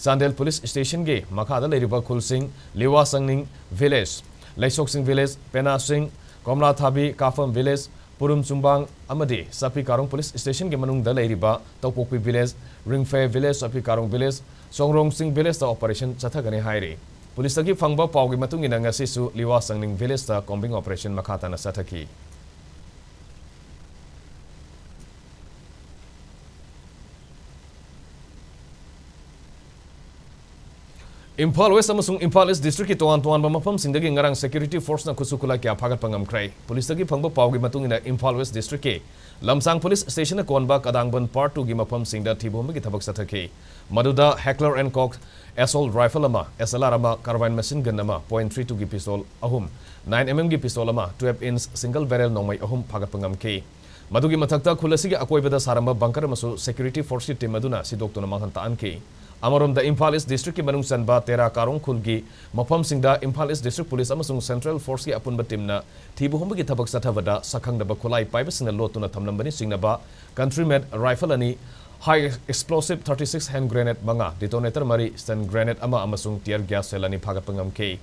ꯆꯥꯟꯗꯦꯜ ꯄꯨꯂꯤꯁ ꯁ꯭ꯇꯦꯁꯟꯒꯤ ꯃꯈꯥꯗ ꯂꯩꯔꯤꯕ ꯈꯨꯜꯁꯤꯡ ꯂꯤꯋꯥ ꯁꯪꯅꯤꯡ ꯚꯤꯂꯦꯖ ꯂꯩꯁꯣꯛꯁꯤꯡ ꯚꯤꯂꯦꯖ ꯄꯦꯅꯥꯁꯤꯡ ꯀꯣꯝꯂꯥ ꯊꯥꯕꯤ ꯀꯥꯐꯝ ꯚꯤꯂꯦꯖ ꯄꯨꯔꯨꯝ ꯆꯨꯝꯕꯥꯡ ꯑꯃꯗꯤ ꯁꯄꯤ ꯀꯥꯔꯣꯡ ꯄꯨꯂꯤꯁ ꯁ꯭ꯇꯦꯁꯟꯒꯤ ꯃꯅꯨꯡꯗ ꯂꯩꯔꯤꯕ ꯇꯧꯄꯣꯛꯄꯤ ꯚꯤꯂꯦꯖ ꯔꯤꯡꯐꯦ ꯚꯤꯂꯦꯖ ꯁꯄꯤ ꯀꯥꯔꯣꯡ ꯚꯤꯂꯦꯖ ꯆꯣꯡꯔꯣꯡꯁꯤꯡ ꯚꯤꯂꯦꯖꯇ ꯑꯣꯄꯔꯦꯁꯟ ꯆꯠꯊꯒꯅꯤ ꯍꯥꯏꯔꯤ ꯄꯨꯂꯤꯁꯇꯒꯤ ꯐꯪꯕ ꯄꯥꯎꯒꯤ ꯃꯇꯨꯡ ꯏꯟꯅ ꯉꯁꯤꯁꯨ ꯂꯤꯋꯥ ꯁꯪꯅꯤꯡ ꯚꯤꯂꯦꯖꯇ ꯀꯣꯝꯕꯤꯡ ꯑꯣꯄꯔꯦꯁꯟ ꯃꯈꯥ ꯇꯥꯅ ꯆꯠꯊꯈꯤ Imphal West amasung Imphal East District ki toan-toanba mafamsingdagi ngarang security force na khusukula kya phagatpa ngamkhrai pulisdagi phangba pawgi matungina Imphal West District ki Lamsang Police Station na konba Kadangban Part 2 gi mafamsingda thibomgi thabak sathaki maduda Heckler and Koch assault rifle ama SLR ama carbine machine gun ama .32 gi pistol ahum 9mm gi pistol ama 12-inch single barrel nomai ahum phagatpa ngamki madugi mathakta khulasigi akoibada saramba bunker amasu security force ki team aduna sidoktuna manghan taanki Amarom the Imphal East District ki manung sanba Tera Karong Khulgi mafam singda Imphal East District Police amasung Central Force ki apunba teamna thibu humbagi thabak sathavada sakhangdaba khulai paibasina lotuna thamnambani singnaba country-made rifle ani high explosive 36 hand grenade manga detonator mari stun grenade ama amasung tear gas cell ani phagapangam ke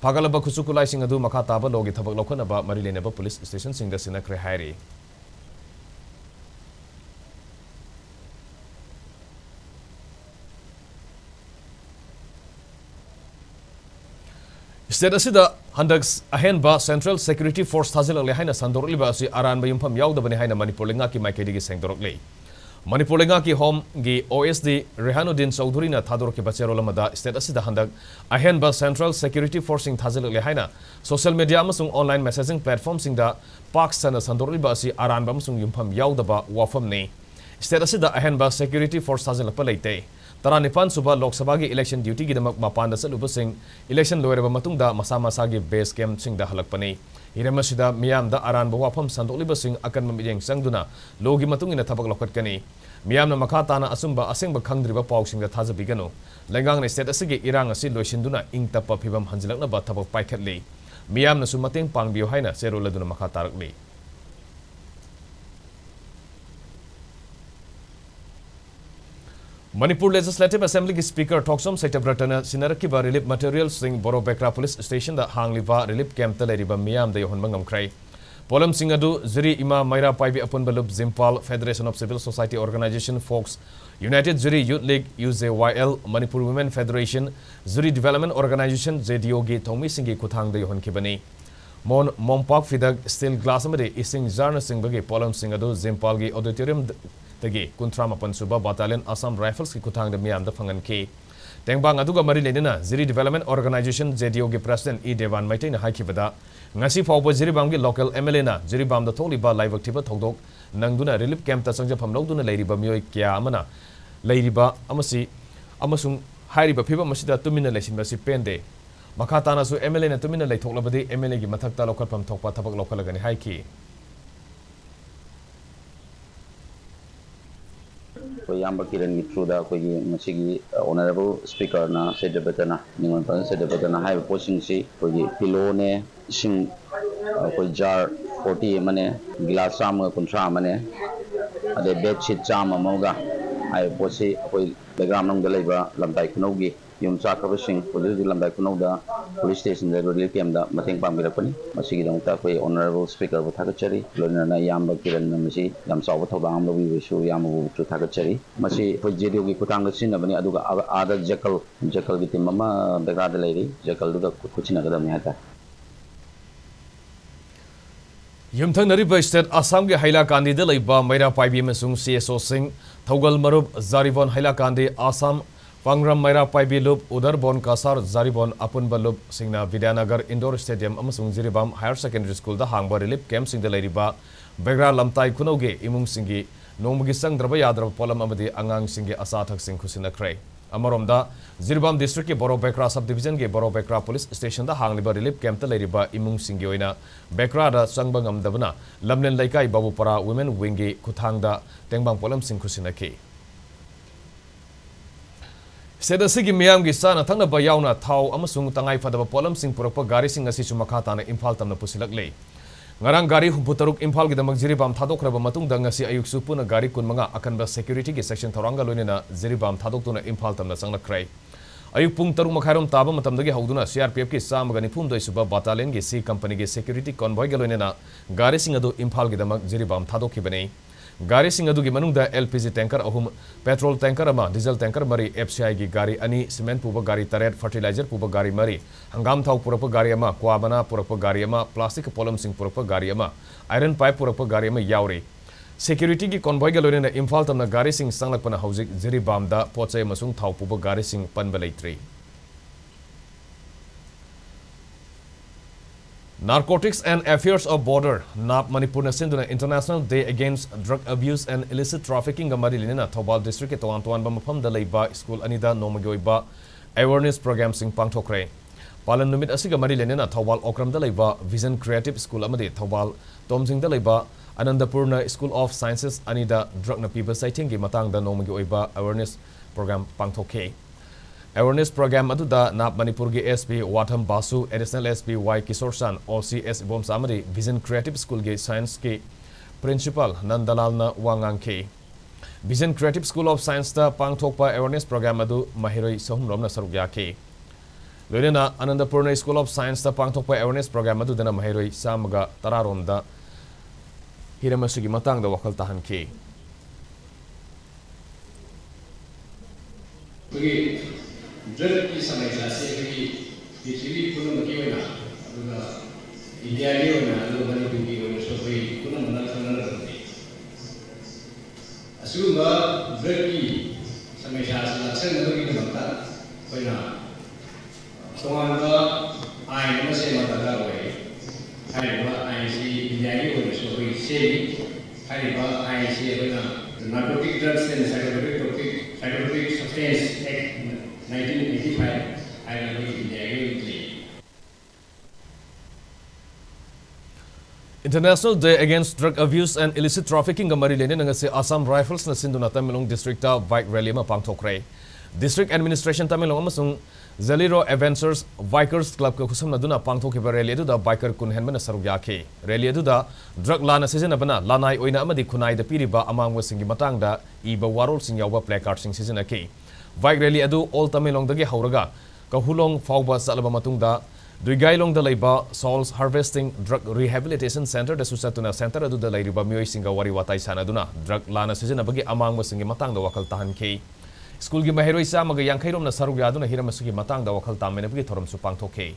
phagalaba khusukulai sing adu makha taba logi thabak lokhanaba mari lenaba police station singda sinakre hairi State asida handaks ahenba Central Security Force thazilakle haina sandorliba asi aranba yumpham yaudabani haina Manipur lenga ki maikedi sengdorokle Manipur lenga ki home gi OSD Rehanuddin Chowdhury na thadorki bacherolamada state asida handak ahenba Central Security Force sing thazilakle haina social media amasung online messaging platform singda pak sana sandorliba asi aranba amasung yumpham yaudaba wafamni state asida ahenba Security Force thazilakpa leite Taranipan suba Lok Sabha gi election duty gi damak mapanda salubasing election loiraba matungda masa-masa gi base camp singda halakpani hiremasida miyamda aranba wafam sandolibasing akan mamiyeng sangduna logi matungina thabak lokatkani miyamna makhatana asumba asengba khangdriba pawsingda thajabiganu lengang ne state asigi irang asi loisinduna ingtapa phibam hanjilakna ba thabak paikhatli miyamna su mateng pangbiyo haina seroladuna makhatarakli Manipur Legislative Assembly ki Speaker Thoksom Saitapratana Sinarakiba Relief Materials Sing Boro Bekra Police Station da Hangliva Relief Camp ta leriba miyam da yohon mangamkrai Polam Singadu Zuri Ima Maira Paibi Apun Balup Zimpal Federation of Civil Society Organization Folks United Zuri Youth League UZYL Manipur Women Federation Zuri Development Organization ZDO gi Thongmi Singi Kuthang da yohon kibani Mompak Fidag Steel Glass Amadi Ising Zarna Singbagi Polam Singadu Zimpalgi Auditorium Tagi Kuntrama Pansuba Battalion Assam Rifles ki Kutang the Miam the Fangan K. Tengbang Aduga Mari Lenina, Ziri Development Organization ZDO President E. Devan Maitain Haikivada, Nasi Fawba Ziribamgi local Emelena, Ziribam the Toliba live activa Togdok, Nangduna relief camp Tasanga Pamloduna Lady Bamio Kiamana, Lady Ba Amasi, Amasung, Hariba Piba Masida Tumina Lesin Basi Pende, Makatana su Emelena Tumina Lay Toklabadi, Emelegi Matakta local from Tokpa Tabak local Gani Haiki. Yamba Kiran through the Masigi Honorable Speaker na said the Betana, Ningan said the Betana high posting see for the Pilone, Sing jar 40 money, glass sama contra money, the bed sheet jam moga. I posi the ground the labor, Lambai Kunogi, Yum Sakavishing, for the Lambai Kunoda, police station, the relief came the Mating Pamirapani, Masigi don't take Honorable Speaker with Takachari, Luna Yamba Kiran Namasi, Yam Salvatobam, we wish you Yamu to Takachari, Masi for Jidu Kutanga Sinabani, Aduga, other Jackal with Mama, the Grada lady, Jackal Duga Kuchina Mata. Yumthang Nariba State Assam ge Haila Kandi de Laiba Maira Paibi Mesung CSO Singh Thogal Marub Zaribon Haila Kandi Assam Pangram Maira Paibi Loop Udar Bon Kasar Zaribon Apun Balup Singna Vidyanagar Indoor Stadium Amasung Ziribam Higher Secondary School da Hangba Relief Camp Sing de Laiba Begra Lamtai Kunoge Imung Singi Nomgi Sang Draba Yadra Polam Amadi Angang Singi Asathak Sing Kusina Kray Amaromda Ziribam District ke Boro Bekra Subdivision ke Boro Bekra Police Station da Hangliba Relief Camp ta Leriba Imung Singi oina Bekra da Sangbangam Dabana Lamlen Laikai Babu Para Women Wing ge Kuthang da Tengbang Polam Sing Kusina ke Seda Sigi Miam gi sana thangna ba yauna thau amasung tangai fadaba Polam Sing Purapa Gari Sing asi Makata na Imphal tamna pusilak le Ngarang gari humputaruk Imphal gi damag Ziribam thadokraba matung da ngasi ayuk supuna gari kun mga akanba security gi section thoranga loinena Ziribam thadokuna Imphal tamna sangna krai ayuk pung taruk makhairom taba matamdagi hauduna CRPF ki samagani pumdoi suba battalion gi C company gi security convoy gi loinena gari sing adu Imphal gi damag Ziribam thadokibane gari sing adu gi manungda LPG tanker ahum petrol tanker ama diesel tanker mari FCI gi gari ani cement puba gari taret fertilizer puba gari mari hangam thau purapa gari ama kwabana purapa gari ama plastic polam sing purapa gari ama iron pipe purapa gari ama yauri security gi convoy ga loina Imphal tamna gari sing sanglakpana hauzik Ziribam da pochai masung thau puba gari sing panbalaitri Narcotics and Affairs of Border NAP Manipur na sinduna International Day Against Drug Abuse and Illicit Trafficking ga marilina Thobal District ke Towan ba mafam da leiba school anida nomagi oiba awareness program sing pangthokre Palan numit asiga marilina Thobal Okram da leiba Vision Creative School amadi Thobal Tomjing da leiba Anandapurna School of Sciences anida drug na people sighting gi matang da nomagi oiba awareness program pangthokhe Awareness program aduda NAP Manipur gi SP Watham Basu Additional SP Y Kisorsan OCS Bom Samari Vision Creative School gi Science ki Principal Nandalal na Wangang ke Vision Creative School of Science ta pangthokpa awareness program adu mahiroi sahumrom na sarugya ke Loina Anandapurna School of Science ta pangthokpa awareness program adu dana mahiroi samaga tararom da hiramasugi matang da wakal tahan ke Drug is some exaggerated. It's really full of Kiwana, India, Lubani, so we couldn't another. Assume drug some exaggerated, when so on I must say another way. I see India, so we say, I see narcotic drugs and psychotropic substance Act 1985, I will be in the agreement. International Day Against Drug Abuse and Illicit Trafficking ga marilene nga si Assam Rifles na sinduna Tamilong District ta bike rally ma pangthokre District Administration Tamilong amasung Zaliro Adventures Bikers Club ka kusam na duna pangthokiba rally adu da biker kun henma na sarugya ke rally adu da drug lana season abana lanai oina amadi kunai da piriba amangwa singi matang da iba warol sing yawa placard sing season ke bike rally adu all Tamilong dagi hauraga ka hulong fawba salaba matung da Duigailong da leiba Souls Harvesting Drug Rehabilitation Center da susatuna center adu da leiriba mioi singa wari watai sana duna drug lana season abagi amangwa singi matang da wakal tahan ke School gi mahiroi sa maga yangkhairom na sarug yadu na hiramasugi matang da wakal tamena bagi thoram su pangthoke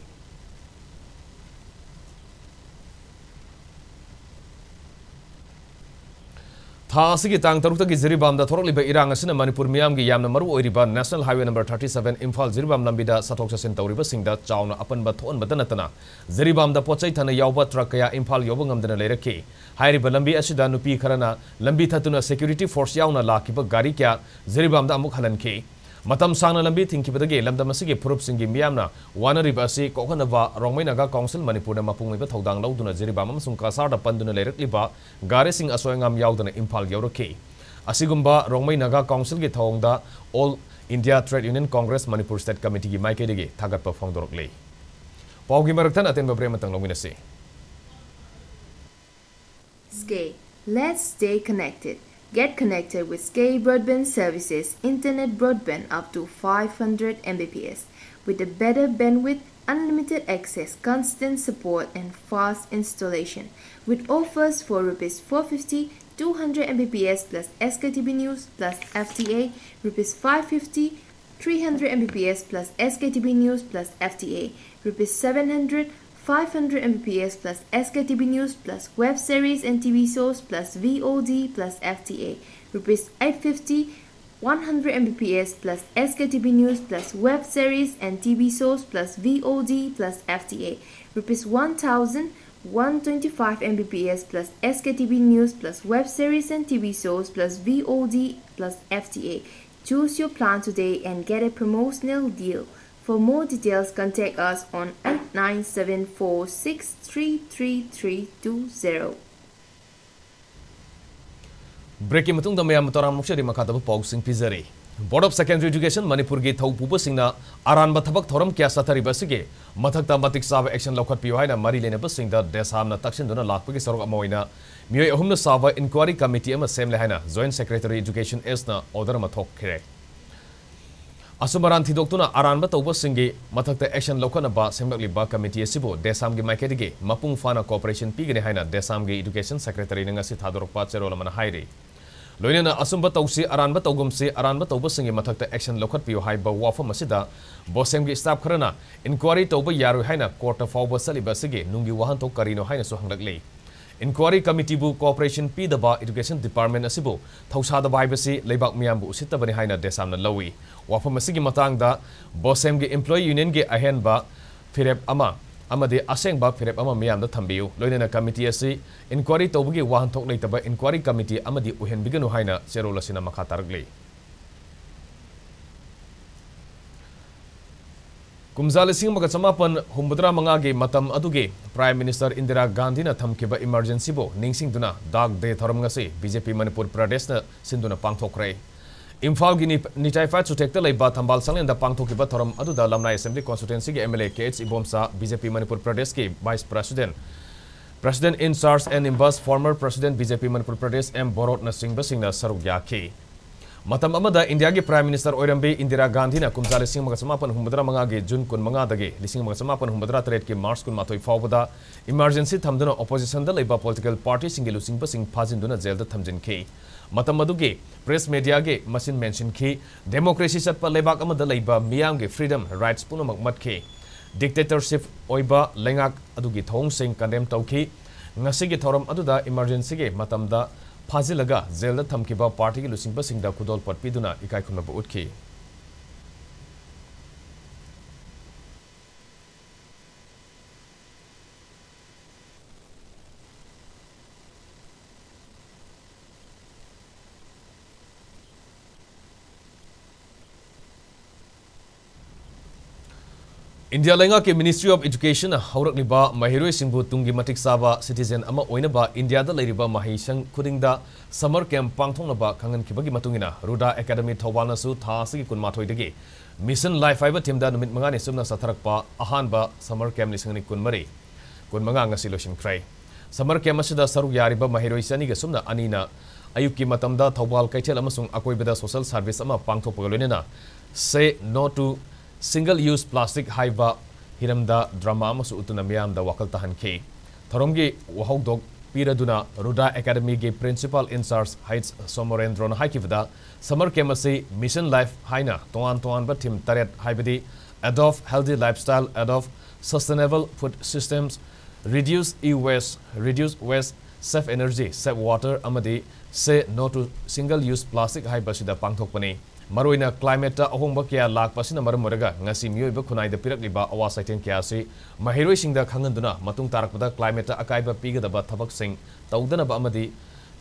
Tha asigi tang tarukta Ziribam da thorok liba irang asina Manipur miyam gi yamna maru oiriba National Highway number 37 Imphal Ziribam lambida sathok sasin tawriba singda chawna apanba thon badanatana Ziribam da pochai thana yawba truck kaya Imphal yoba ngamdana leiraki hairiba lambi asida nupi kharana lambi thatuna security force yauna lakiba gari kya Ziribam da amuk halanki Matam Sangna Lambi Thinkibadagi Lamdamasigi Purup Singi Miamna Wana Ribasi Kokanava Rongmainaga Council Manipur Mapungiba Todang Lauduna Ziribam Sungkasarda Panduna Lerekliba Gare Sing Asoyangam Yaudana Imphal Yoraki Asigumba Rongmainaga Council Gi Thongda All India Trade Union Congress Manipur State Committee Gi Maikedi Thagat Pafongdorokli Paugi Maraktan Aten Babrematang Lominasi Skate, let's stay connected. Get connected with Skate broadband services, internet broadband up to 500 Mbps with a better bandwidth, unlimited access, constant support and fast installation. With offers for Rs 450, 200 Mbps plus SKTB News plus FTA, Rs 550, 300 Mbps plus SKTB News plus FTA, Rs 700, 500 Mbps plus SKTB News plus web series and TV shows plus VOD plus FTA, Rs 850, 100 Mbps plus SKTB News plus web series and TV shows plus VOD plus FTA, Rs 1000, 125 Mbps plus SKTB News plus web series and TV shows plus VOD plus FTA. Choose your plan today and get a promotional deal. For more details, contact us on 8974633320. Breaking Matung the Mayam Toram Mushari Makataba Pogsing Pizari. Board of Secondary Education Manipur Gate Taupupa Singna Aran Batabak Thoram Kiasatari Basige Matakta Matik Sava Action Lokat Piohina Marilena Basing the Desamna Takshin Dona Lakpaki Sorok Amoina Mio Humna Sava Inquiry Committee Sem Lehana Joint Secretary Education Esna Order Matok Kire Asumaran Thidokuna Aranba Taubasingi Matakta Action Lokanaba Semliba Committee Sibo Desamgi Maikedige Mapung Fana Corporation Pigine Haina Desamgi Education Secretary Nangasi Thadorok Patserolamana Hairi Loinana Asumba Tausi Aranba Taugumsi Aranba Taubasingi Matakta Action Lokat Pio Haiba Wafa Masida Bosemgi Staff Karana Inquiry Tauba Yaru Haina Court of Fauba Salibasigi Nungi Wahanto Karino Haina Suhangli Inquiry Committee Bu Cooperation P Daba Education Department Asibu Tausada Baibasi Lebak Miambu Sitabani Haina Desamna Lawi Wafa Masigi Matangda Bosemgi Employee Union Ge Ahenba Fireb Ama Amade Asengba Fireb Ama Miamda Tambiu Loinana Committee Asi Inquiry Taubugi Wahantok Laitaba Inquiry Committee Amadi Uhen Biganu Haina Serola Sina Makatargli Kumzali Singh Makachamapan Humbudra Mangagi Matam Adugi Prime Minister Indira Gandhi na Thamkiba Emergency Bo Ningsing Duna Dag De Thoramngasi BJP Manipur Pradesh na Sinduna Pangthokre Imphal gi Nitai Fat Sutekta Leiba Thambal Sanglen da Pangthokiba Thoram Aduda Lamnai Assembly Constituency gi MLA KH Ibomsa BJP Manipur Pradesh ki Vice President in charge and Imbas former President BJP Manipur Pradesh M Borot na Singh Saruk Yaki Matam Amada India gi Prime Minister Oirambe Indira Gandhi na Kumzali Singh Makasamapan Humbudra Mangagi Jun Kun Mangadagi Lising Makasamapan Humbudra Tret ki Mars Kun Matoi Fawbada Emergency Thamduna Opposition da Leiba Political Party Singilu Singh Pasing Phajinduna Jail da Thamjin ki Matam Madugi Press Media ge Masin mention ki Democracy Satpa Lebak Amada Leiba Miyam ge Freedom Rights Punamak Mat ki Dictatorship Oiba Lengak Adugi Thong Singh Condemn Tauki Ngasigi Thoram Aduda Emergency ge Matamda Fazilaga Zelda Thamkiba Party ki Lusing Pasingda Kudol Patpiduna Ikai Kunaba Utki India Lenga ke Ministry of Education Haurak Liba Mahiroi Singbu Tungi Matik Saba Citizen Ama Oinaba India da Leiriba Mahisang Kudingda Summer Camp Pangthongnaba Kangan Kibagi Matungina Ruda Academy Thawalna Su Thasigi Kunmathoi Dagi Mission Life Fiber Team da Numit Mangani Sumna Satharakpa Ahanba Summer Camp Lisangni Kunmari Kunmanga Ngasi Loshin Krai Summer Camp Asida Saruk Yariba Mahiroi Sani ga Sumna Anina Ayuki Matamda Thawal Kaichel Amasung Akoibada Social Service Ama Pangthopagaloina Say No to Single-use plastic haiba hiramda drama amasu utuna miyamda wakal tahan ke. Thoromgi wahogdog piraduna Ruda Academy ge principal in charge Heights Somorendron haikivda summer kemasi Mission Life haina toan ba tim taret haibadi adopt healthy lifestyle, adopt sustainable food systems, reduce e-waste, reduce waste, Save Energy, Save Water, amadi Say No to Single Use Plastic haibasida pangthokpani. Maruina climate ahongba kya lakpasina maramuraga ngasi mioiba khunaida pirakliba awa saiten kya si mahiroi singda khanganduna matung tarakpada climate akaiba pigadaba thabak sing tawdanaba amadi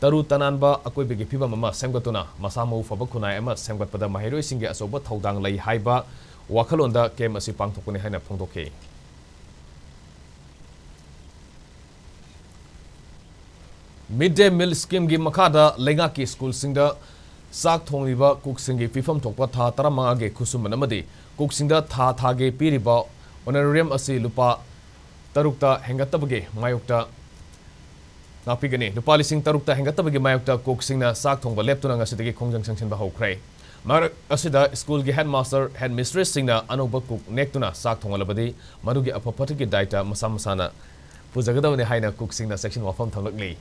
taru tananba akoibegi phiba mama semgatuna masamau faba khunai ama semgatpada mahiroi singge asoba thaudang lai haiba wakhalonda kem asi pangthokpani haina phongdoke. Midday meal scheme gi makada lenga ki school singda sak thongliba cook singi pifam thokpa tha taramanga ge khusum namadi cook singda tha ge piriba honorarium asi lupa tarukta hengatabage mayokta napigani lupa lising tarukta hengatabage mayokta cook singna sak thongba leptuna ngasidagi khongjang sanction ba hokrai mar asida school gi headmaster headmistress singna anoba cook nektuna sak thongalabadi marugi apapatigi daita masamasana pujagadawne haina cook singna section wafam thanglakli.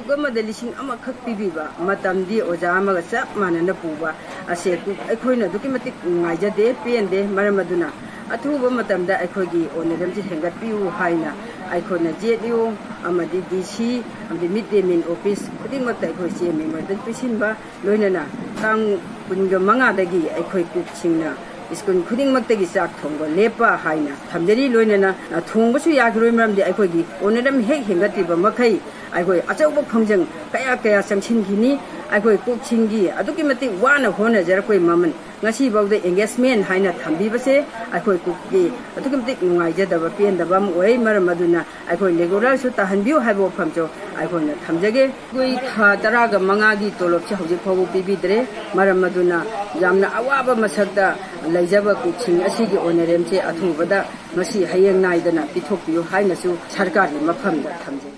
Gama lising ama khak pibiba matam di oja ama sa manana puba ase ku ekhoina documentic ngaija de pende maramaduna athuba matam da ekhogi oneram ji hengat piu haina aikona jedu amadi dc amdi midday meal office kuding makta ekhoi se me madan pisinba loinana tang punga manga dagi ekhoi ku singna iskun kuding makta gi sak thongba lepa haina thamderi loinana thongba su yagroi maram di ekhogi oneram hek hengatiba makai aigoi achauba khongjang kaya samsin gini aigoi kokchingi aduki mati wana hona jarakoi maman ngasi bawde engagement haina thambi base aigoi kokki aduki mati ngai jadaba pen dabam oi maramaduna aigoi regular su tahanbiu haibo phamjo aigoi na thamjage goi tha taraga manga gi tolop chi hoje phabu pibidre maramaduna yamna awaba masakda laijaba kokching asigi onerem che athubada ngasi hayeng naidana pithokpiu haina su sarkari mafamda thamje.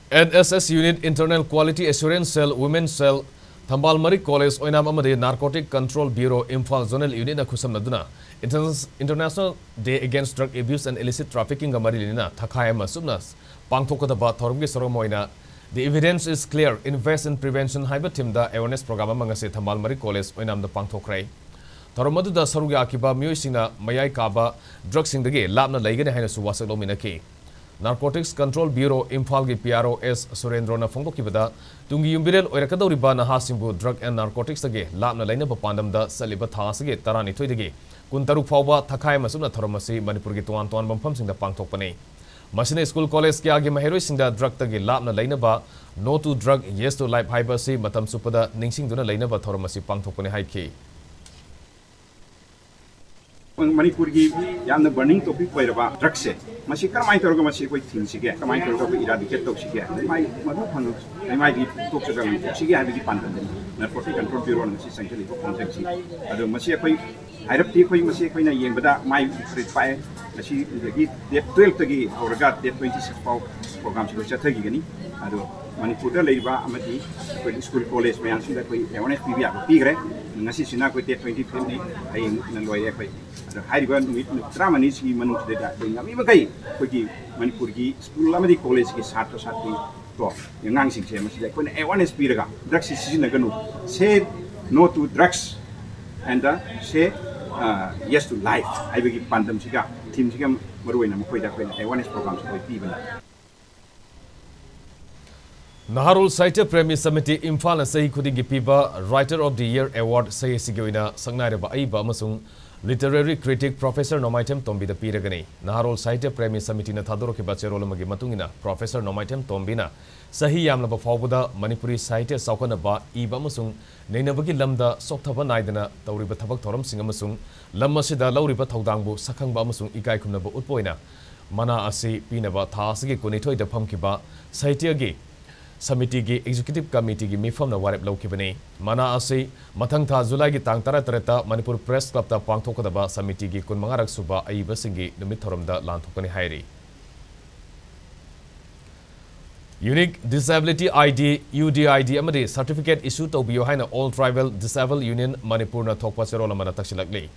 NSS Unit Internal Quality Assurance Cell Women's Cell Thambal Mari College Oinam Amade Narcotic Control Bureau Imphal Zonal Unit na khusam naduna International Day Against Drug Abuse and Illicit Trafficking Gamari Lina Thakai Masubnas Pangthokadaba Thorumgi Soromoina. The evidence is clear. Invest in prevention haiba timda awareness program mangase Thambal Mari College Oinam the Pangthokrai Thoromadu da Saruga Akiba Myoisina Mayai Kaba Drug Singdage Labna Laigane Haina Suwasadominaki Narcotics Control Bureau Imphal gi PRO S Surendrona Fongokibada Tungi Yumbirel Oirakadoriba Nahasimbu Drug and Narcotics age Labna Laina Pandamda Saliba Thasage Tarani Toidage Kuntaru Fauba Takai Masuna Thoromasi Manipur gi Tuan Bam Sing the Pangtokpane Masine School College Kiagi Mahero Sinda Drug Tage Labna Lainaba No to Drug Yes to Life Hypersi Matam Supada Ningsing Duna Lainaba Thoromasi Pangtokpane Haiki Manipur gi yamna burning topic poiraba drug se masi karmai torga masi koi thing sige karmai torga eradicate tok sige mai madu phanu mai gi tok chaga sige ha bi pan tan narcotic control bureau masi sanctuary ko contact si adu masi koi hairap ti koi masi koi na yengbada mai free fire masi gi date 12 tagi auraga date 26 pau program si chathagi gani adu Manipur da leiba amati koi school college me ansi da koi awareness pibia ko pigre ngasi sina koi date 25 ni ai na loye koi Hariban Tramani Manus de Namikai, Manipur school Lamadi College is Sato Sati to Yang Sing when one is Piraga, drugs is in a ganu. Say no to drugs and say yes to life. I will give Pandam Siga, Tim Sigam Maruina Makoida when awareness programs with people. Naharul Saite Premi Samiti Imphal Sahi Kudingi Piba Writer of the Year Award Sahi Sigoina Sangnareba Aiba Masung Literary Critic Professor Nomaitem Tombi the Piragani. Naharol Saite Premi Samitina Tadoroki Bacherolomagi Matungina, Professor Nomaitem Tombina, Sahi Yamla Fabuda, Manipuri Saite Saukanaba, Iba Musung, Nenabagi Lamda, Soktaba Naidana, Tauriba Tabak Toram Singamasung, Lamasida Lauriba Taudangbu, Sakang Bamusung, Ikai Kunaba Utpoina, Mana Asi, Pinaba, Tasagi Kunito, the Pumkiba, Saitiagi. Samiti gi Executive Committee gi mifam na warep laukibani mana ase mathang tha July gi tang 13 Manipur Press Club ta pangthokadaba samiti gi kun mangarak suba aiba singi numit thoramda lanthokani hairi Unique Disability ID UDID amadi certificate issue tawbiyo haina All Tribal Disabled Union Manipur na thokpa cherola mana taksilakli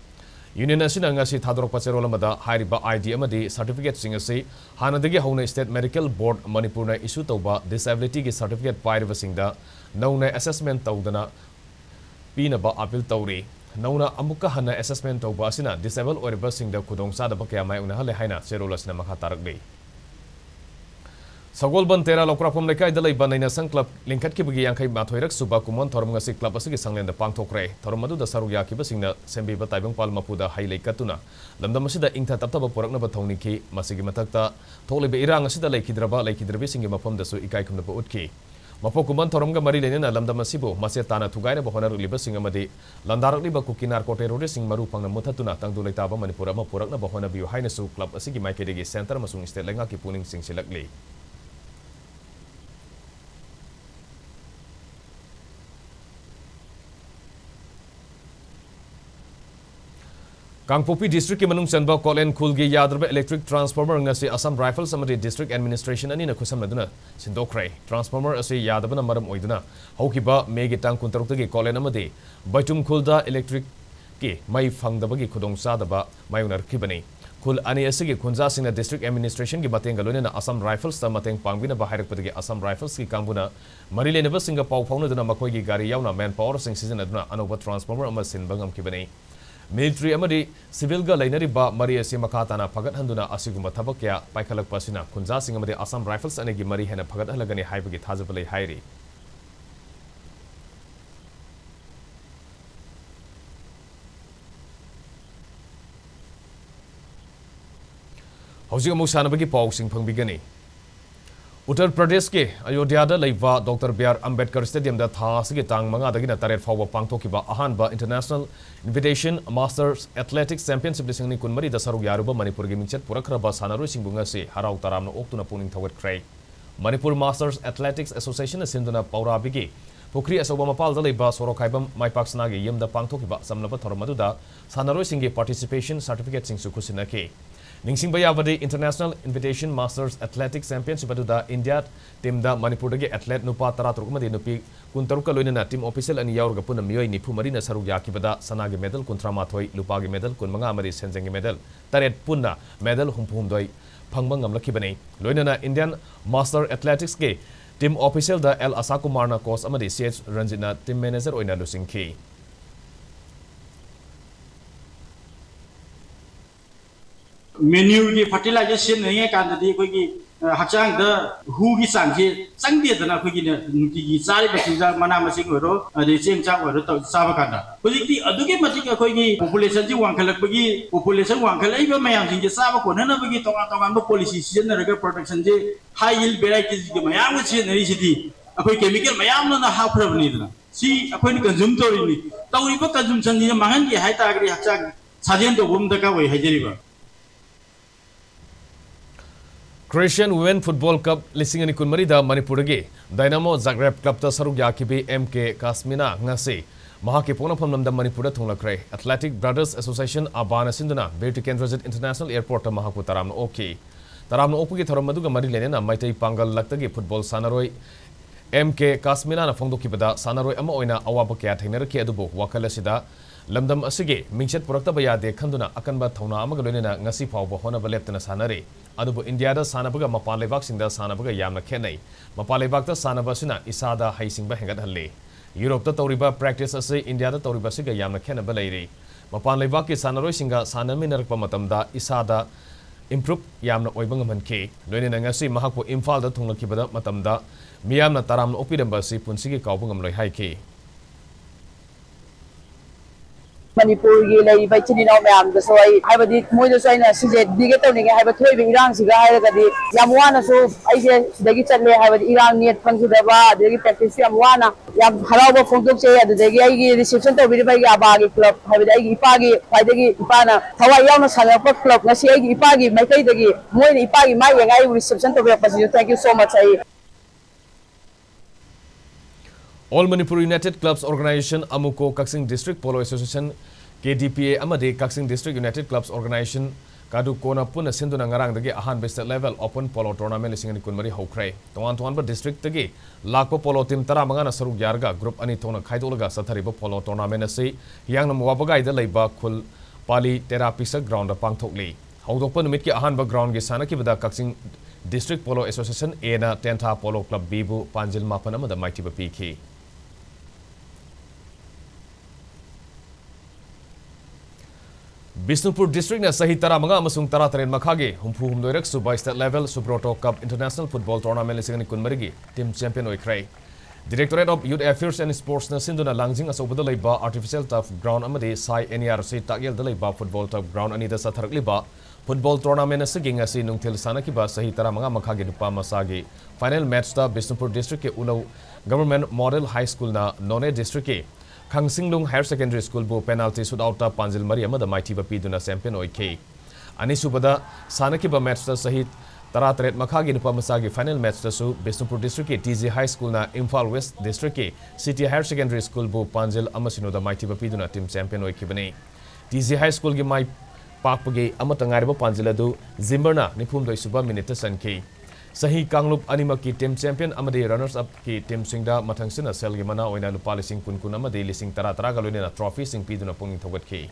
Union asina ngasi thadorok pacherola mada hairiba ID amadi certificate singasi hanadagi hauna State Medical Board Manipur na issue tawba disability gi certificate pairiba singda nauna assessment tawdana pinaba appeal tawri नौना अमुक्का हन्ना assessment तौबा असिना disabled ओइरबसिंगदा खुदोंग चादबा कया my उनहले हाइना चेरोलसना मखा तारकले सगोलबन तेरा लौक्राफम लेकाय दलैबा नैना सं club लिंखत की बगी यांखै माथोइरक सुबा कुमन थरम ngasi क्लब असigi संगलेंदा पांगथोक्रे थरम मदुदा सरुक याखिबसिंगना सेम्बीबा ताइबंग पाल मपुदा हाइलै कतुना लमदम असिदा इंथा तपतबा पोरकनबा थौनिखि मसिगी मथक्ता थोलिबे इरांग असिदा लैखिद्रबिसिंगी मफमदसु इकाइखुमनबा उतखि मपो कुमन थरमगा मरि लेनेना लमदम असिबु मसे ताना थुगाइना बहोनरलिबसिंग अमदि लंदारकलिबा कुकी नारकोटेरोरे सिंग मरु फंगना मुथतुना तंगदु लैताबा मणिपुर अमा पोरकना बहोनबियु हाइनसु क्लब असigi माइकेदेगी सेंटर मसुंग स्टेट लेंगाकी पुनिंग सिंगसिलकले कांगपोपी डिस्ट्रिक्ट के मनुंग चंबा कोलेन खुल की यादरब electric transformer ngasi Assam rifles अमदि डिस्ट्रिक्ट एडमिनिस्ट्रेशन अनि खुसमदुना सिंदोख्रे ट्रांसफॉर्मर असे यादबना मरम ओइदुना हौकिबा मेगी टांग कुंतरुक के कोलेन अमदि बैटुम खुलदा इलेक्ट्रिक के मई फंगदबगी खुदोंग चादबा मायुनरखिबनी खुल अनि असगी खुंजा सिंगना डिस्ट्रिक्ट एडमिनिस्ट्रेशन की मतेंग लोनेना असम राइफल्स ता मतेंग पांगबिना बाहायरकपदगी असम राइफल्स की कांगबुना मरि लेनेबा सिंगा पाउ फाउनदुना मखोयगी गाड़ी यावना मैन पावर सिंग सिजनदुना अनोबा ट्रांसफॉर्मर अमा सिनबंगमखिबनी मिलिट्री अमदी सिविल गा लैनरिबा मरी असे मखाताना फगत हंदुना असिगुम थबक क्या पाइखलकपसिना खुंजा सिंग अमदी असम राइफल्स अनेगी मरी हेना फगत हलगनी हाइबगी थाजबलै हाइरी हौजिक अमु सानबगी पाउसिंग फंगबिगनी उत्तर प्रदेश के अयोध्या लेवा doctor B R Ambedkar stadium थासगी तांग मंगादगिना तरेट फाव पांगथोकिबा अहानबा international invitation masters athletics championship लिसिंगनी कुनमरी सरुक यारुबा मणिपुर की मिंचत पुरखरबा सानारोइसिंगबु ngasi हराउ तरामना ओक्तुना पुनिंग थवटख्रै मणिपुर मास्टर्स एथलेटिक्स एसोसिएशन सिंधुना पौराबिगी पुखरी असोबा मपाल लेवा सोरोखाइबम माइपाक्सनागी यमदा पांगथोकिबा समलबा थरमदुदा सानारोइसिंगी पार्टिसिपेशन सर्टिफिकेट सिंगसु खुसिनखि निंगसिंग बयाबदी international invitation masters athletics championship अदुदा इंडिया टीम दा मणिपुर दगी एथलेट नुपा 13 मदी नुपी 13 लोइनना टीम ऑफिशियल अनि यावरगा पुन मियोय निफु मरीना सरुक याकिबदा सनागी मेडल 13 लुपागी मेडल 15 मरी सेंजेंगी मेडल तरेट पुन्ना मेडल 33 फंगबंग नमलखिबनी लोइनना इंडियन मास्टर एथलेटिक्स के टीम ऑफिशियल दा एल आशा कुमारना कोच अमदी सीएच रंजितना टीम मैनेजर ओइना लुसिंखी मेन्यू की फर्टिलाइजेशन नहीं है कांदी कोई की हचांग द हु की सांगे संगे दना कोई की नुटी की सारे बचिंजा मना मसिंग होरो अदे चेंग चा होरो तो साबा कांदा हुजिकती अदुगे मचिक कोई की पॉपुलेशन जी वांखलकबगी पॉपुलेशन वांखलैबा मयाम सिंग जे साबा कोननबगी तोगा तोगांबा पॉलिसी सिजनरगा प्रोटेक्शन जे हाई यील्ड वेराइटीज की मयाम सिजनरी सिटी अखोई केमिकल मयाम ना हाफ्रबनी दना सी अखोई कंज्यूम तोरिनी तौरिबा कंज्यूमशन जी मांगन की हाई तागरी हचांग साजेन तो बुम दका वई हजरीबा क्रिश्चियन वुमेन फुटबॉल कप लिसिंग अनि कुनमरीदा मणिपुर के डायनामो जाग्रेब क्लब ता सरुक याकिबे एमके कास्मिना ngasi महाके पोनफम नमदा मणिपुर थोंलखरे एथलेटिक ब्रदर्स एसोसिएशन आबाना सिंदुना बेटी केंद्रजित इंटरनेशनल एयरपोर्ट ता महाकु तरामन ओके तरामन ओपुगी थरम मदुगा मरि लेनेना मैतै पांगल लक्तगी फुटबॉल सानरोय एमके कास्मिना ना फोंदोकिबदा सानरोय अमा ओइना अवाब क्या थैनरके अदुबो वकलसिदा लमदम असिगे मिंगसेट पुरक्तबा यादे खंदुना अकनबा थौना अमगा लोनेना ngasi फावबो होनबा लेप्तना सानरे अदुबो इंडियादा सानबगा मपान लेबाकसिंदा सानबगा यामना खेनै मपान लेबाकता सानबसिना इसादा हाइसिंगबा हेंगत हल्ले यूरोपता तौरिबा प्रैक्टिस असे इंडियादा तौरिबा सिगा यामना खेनबा लैरे मपान लेबाकि सानरोइसिंगा सानमिनरकपा मतमदा इसादा इम्प्रूव यामना ओइबा ngमनखे लोनेना ngasi महाकु इम्फाल दा थुंगलखिबदा मतमदा मियामना तरामना ओपिरंबासि पुनसिगे कावबा ngमलै हाइके मणिपुर की लेब इचिनाव मैम मोदी सीजे दिगे तौनी थोब इरांगी याम वानसु चले इरांग नेट फंगदब प्रैक्टिस वाना हराब फोंदोचे रिसेप्शन तौर आबा की क्लब इपा की खाई इपाना थवाई सानप क्लब इपा की मैकई मोदी इपा की माई रिसेप्शन तौर thank you so much All Manipur United Clubs Organization Amuko Kaksing District Polo Association KDPA Amade Kaksing District United Clubs Organization Kadu Kona Puna Sinduna Ngarang Dagi Ahan State Level Open Polo Tournament Lising and Kunmari Hokray. Tuan District Dagi Lakpo Polo Team Taramangana Saru Yarga Group Ani Tona Kaidolaga Sataribo Polo Tournament Say Yang Wabagai the Leba Kul Pali Terapisa Ground of Pangtokli. How open Mitki Ahan Ground Gisanaki with the Kaksing District Polo Association Ena Tenta Polo Club Bibu Panjil Mapanama the Mighty PK. Bisnupur District na sahi tara mga amasung tara taren makhage humpu humdoirak suba state level Subroto Cup International Football Tournament lising kun marigi team champion oikrai. Directorate of Youth Affairs and Sports na sinduna langjing asobada leiba artificial turf ground amadi sai NRC tagyel da leiba football turf ground ani da satharak liba football tournament asiging asi nungthil sanakiba sahi tara mga makhage nupa masagi final match ta Bisnupur District ke ulau Government Model High School na None District ke Khangsinglung Higher Secondary School bu penalty shootout ta Panjil Mari amada mighty ba piduna champion oike. Ani subada sanakiba match ta sahit tara tret makhagi nupa masagi final match ta su Bisnupur District ke TZ High School na Imphal West District ke City Higher Secondary School bu Panjil amasino da mighty ba piduna team champion oike bane. TZ High School ge mai pakpage amata ngariba Panjil adu Zimberna nipum doi suba minute sanke. Sahi Kanglup Animak ki team champion amade runners up ki team singda mathang sina sel gi mana oina lupa lising kun kun amade lising tara tara galone na trophy sing piduna pung thogat ki.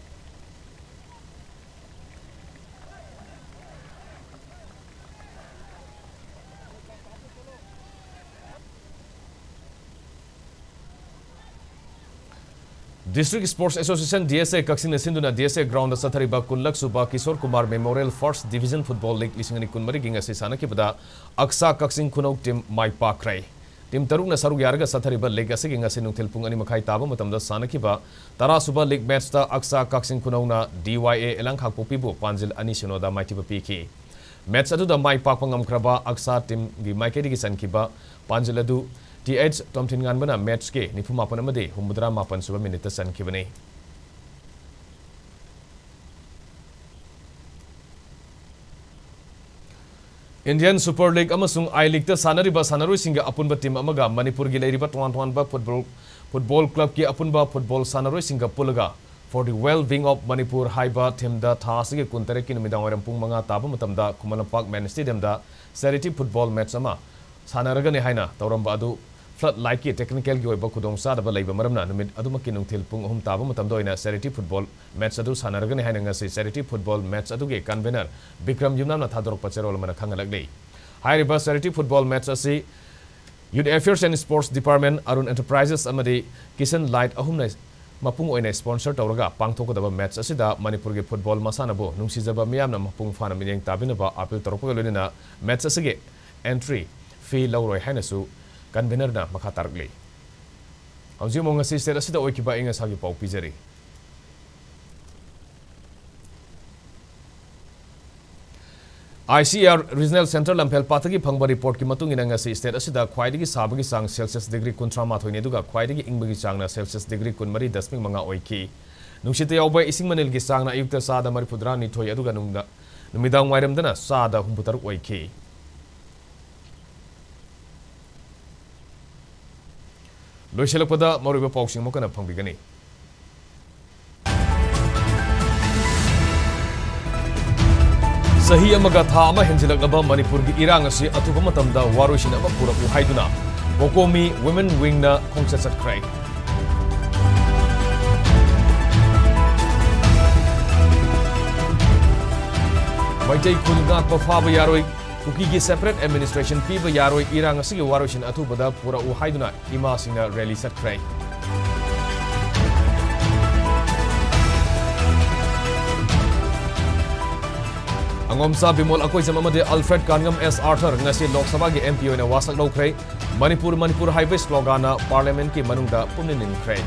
District Sports Association DSA Kaksing na sinduna DSA ground sa Sathariba Kunlak Suba Kishore Kumar Memorial First Division Football League lising ni kunmari ginga si sana kibada Aksa Kaksing Kunok team Mai Pakrai. Team tarung na sarug yarga Sathariba League asi ginga si nung tilpung ani makai taba matamda sana kiba tara Suba League match ta Aksa Kaksing Kunok na DYA elang hakpopibu Panjil ani sinoda mai tiba piki. Match adu da Mai Pak pangam kraba Aksa team gi mai kedi gi san kiba Panjil adu TH Tomtin ngan bana match ke ni phuma pan amade humudra mapan suba minute san kibane. Indian Super League amasung I League ta sanariba sanaroi singa apunba team amaga Manipur gi leiriba twan ba football club ki apunba football sanaroi singa pulaga for the well-being of Manipur haiba team da thasige kuntare ki numidang waram pung manga taba matamda Kumalampak Man Stadium da charity football match ama sanaraga ni haina tawramba adu flood like technical gi oiba khudong sa da leiba maramna numit adumaki nungthil pung ahum taba matam doina charity football match adu sanaraga ni haina ngasi charity football match adu ge convener Bikram Yumnam na thadorok pacharol mana khangalak high river charity football match asi Youth Affairs and Sports Department Arun Enterprises amadi Kisan Light ahum na mapung oina sponsor tawraga pangthokadaba match asida Manipur ge football masana bo nungsijaba miyamna mapung fana minyeng tabinaba appeal torokga loina match asige entry fee lawroi hainasu convener na makhatargle hauji mo ngasi state asida oikiba inga sagi pau pijari ICR Regional Center Lampel Patagi phangba report ki matung ina ngasi state asida khwaidagi sabagi sang Celsius degree 13 thoine duga khwaidagi ingbagi sang na Celsius degree 13 dasming manga oiki nungsite yawba ising manil gi sang na ayukta sada maripudra ni thoi aduga numidang wairam dana sada humputaruk oiki Loiselakpada moriba pausing mo kana pangbigani. Sahi amaga tha ama henjilaklaba Manipur gi irang asi atuba matamda waroisin ama puraku haiduna Bokomi Women Wing na khongsa chatkrai. Maitai kunga pafaba yaroi Kuki separate administration piba yaroi irang asigi waroisin atubada pura u haiduna ima singna rally satkrai. Angomsa bimol akoi jamamade Alfred Kangam S Arthur ngasi Lok Sabha gi MP oina wasak lokrai Manipur highway slogan na parliament ki manungda pumnin krai.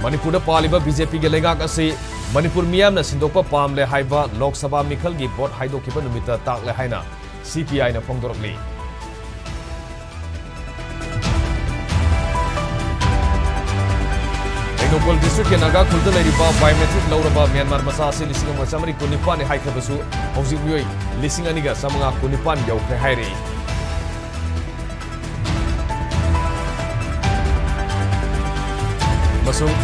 Manipur da paliba BJP ge legak ase Manipur miyam na sindokpa pamle haiba Lok Sabha mikhal gi bot haidokiba numita takle haina CPI na phongdorokli Ainopol district ke naga khulda leiriba biometric lauraba Myanmar masa ase lising ma chamari kunipan hai khabasu hauji uyoi lising aniga samanga kunipan yaukre hairi Masung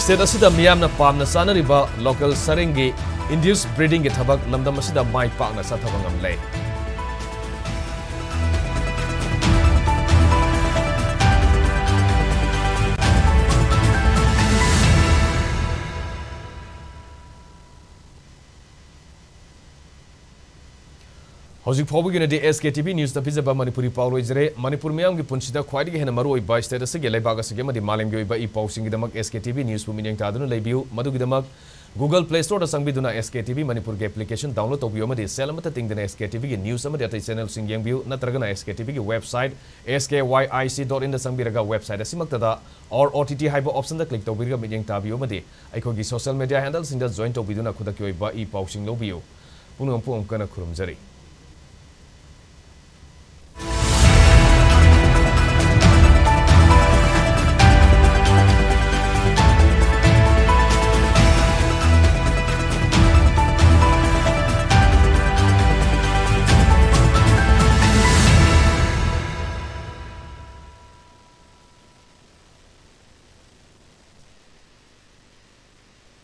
state asida miyamna pamna sanariba local sarengi induced breeding ge thabak lamdam asida mai pakna sa thabangam lei Hojik Pobigina SKTV News the Pizza Manipuri Paulo Izre, Manipur Miam Punchida Quadi and Maru by Status Lebaga Sigama, the Malam by posting the SKTV News Pumining Tadun Lebu, Madugidamak, Google Play Store Sangbiduna SKTV Manipur application download of Yomadi Salamata Ting the SKTV News some data channel Singyang View, Natragana SKTV website, skyic.in the Sambiraga website, Asimaktada, or OTT Hyper option the click to Virga Meeting Tabiomadi. I could social media handles in the joint of Viduna Kudakyo by posting Lobio. Punum Pum Kana Kurumzari.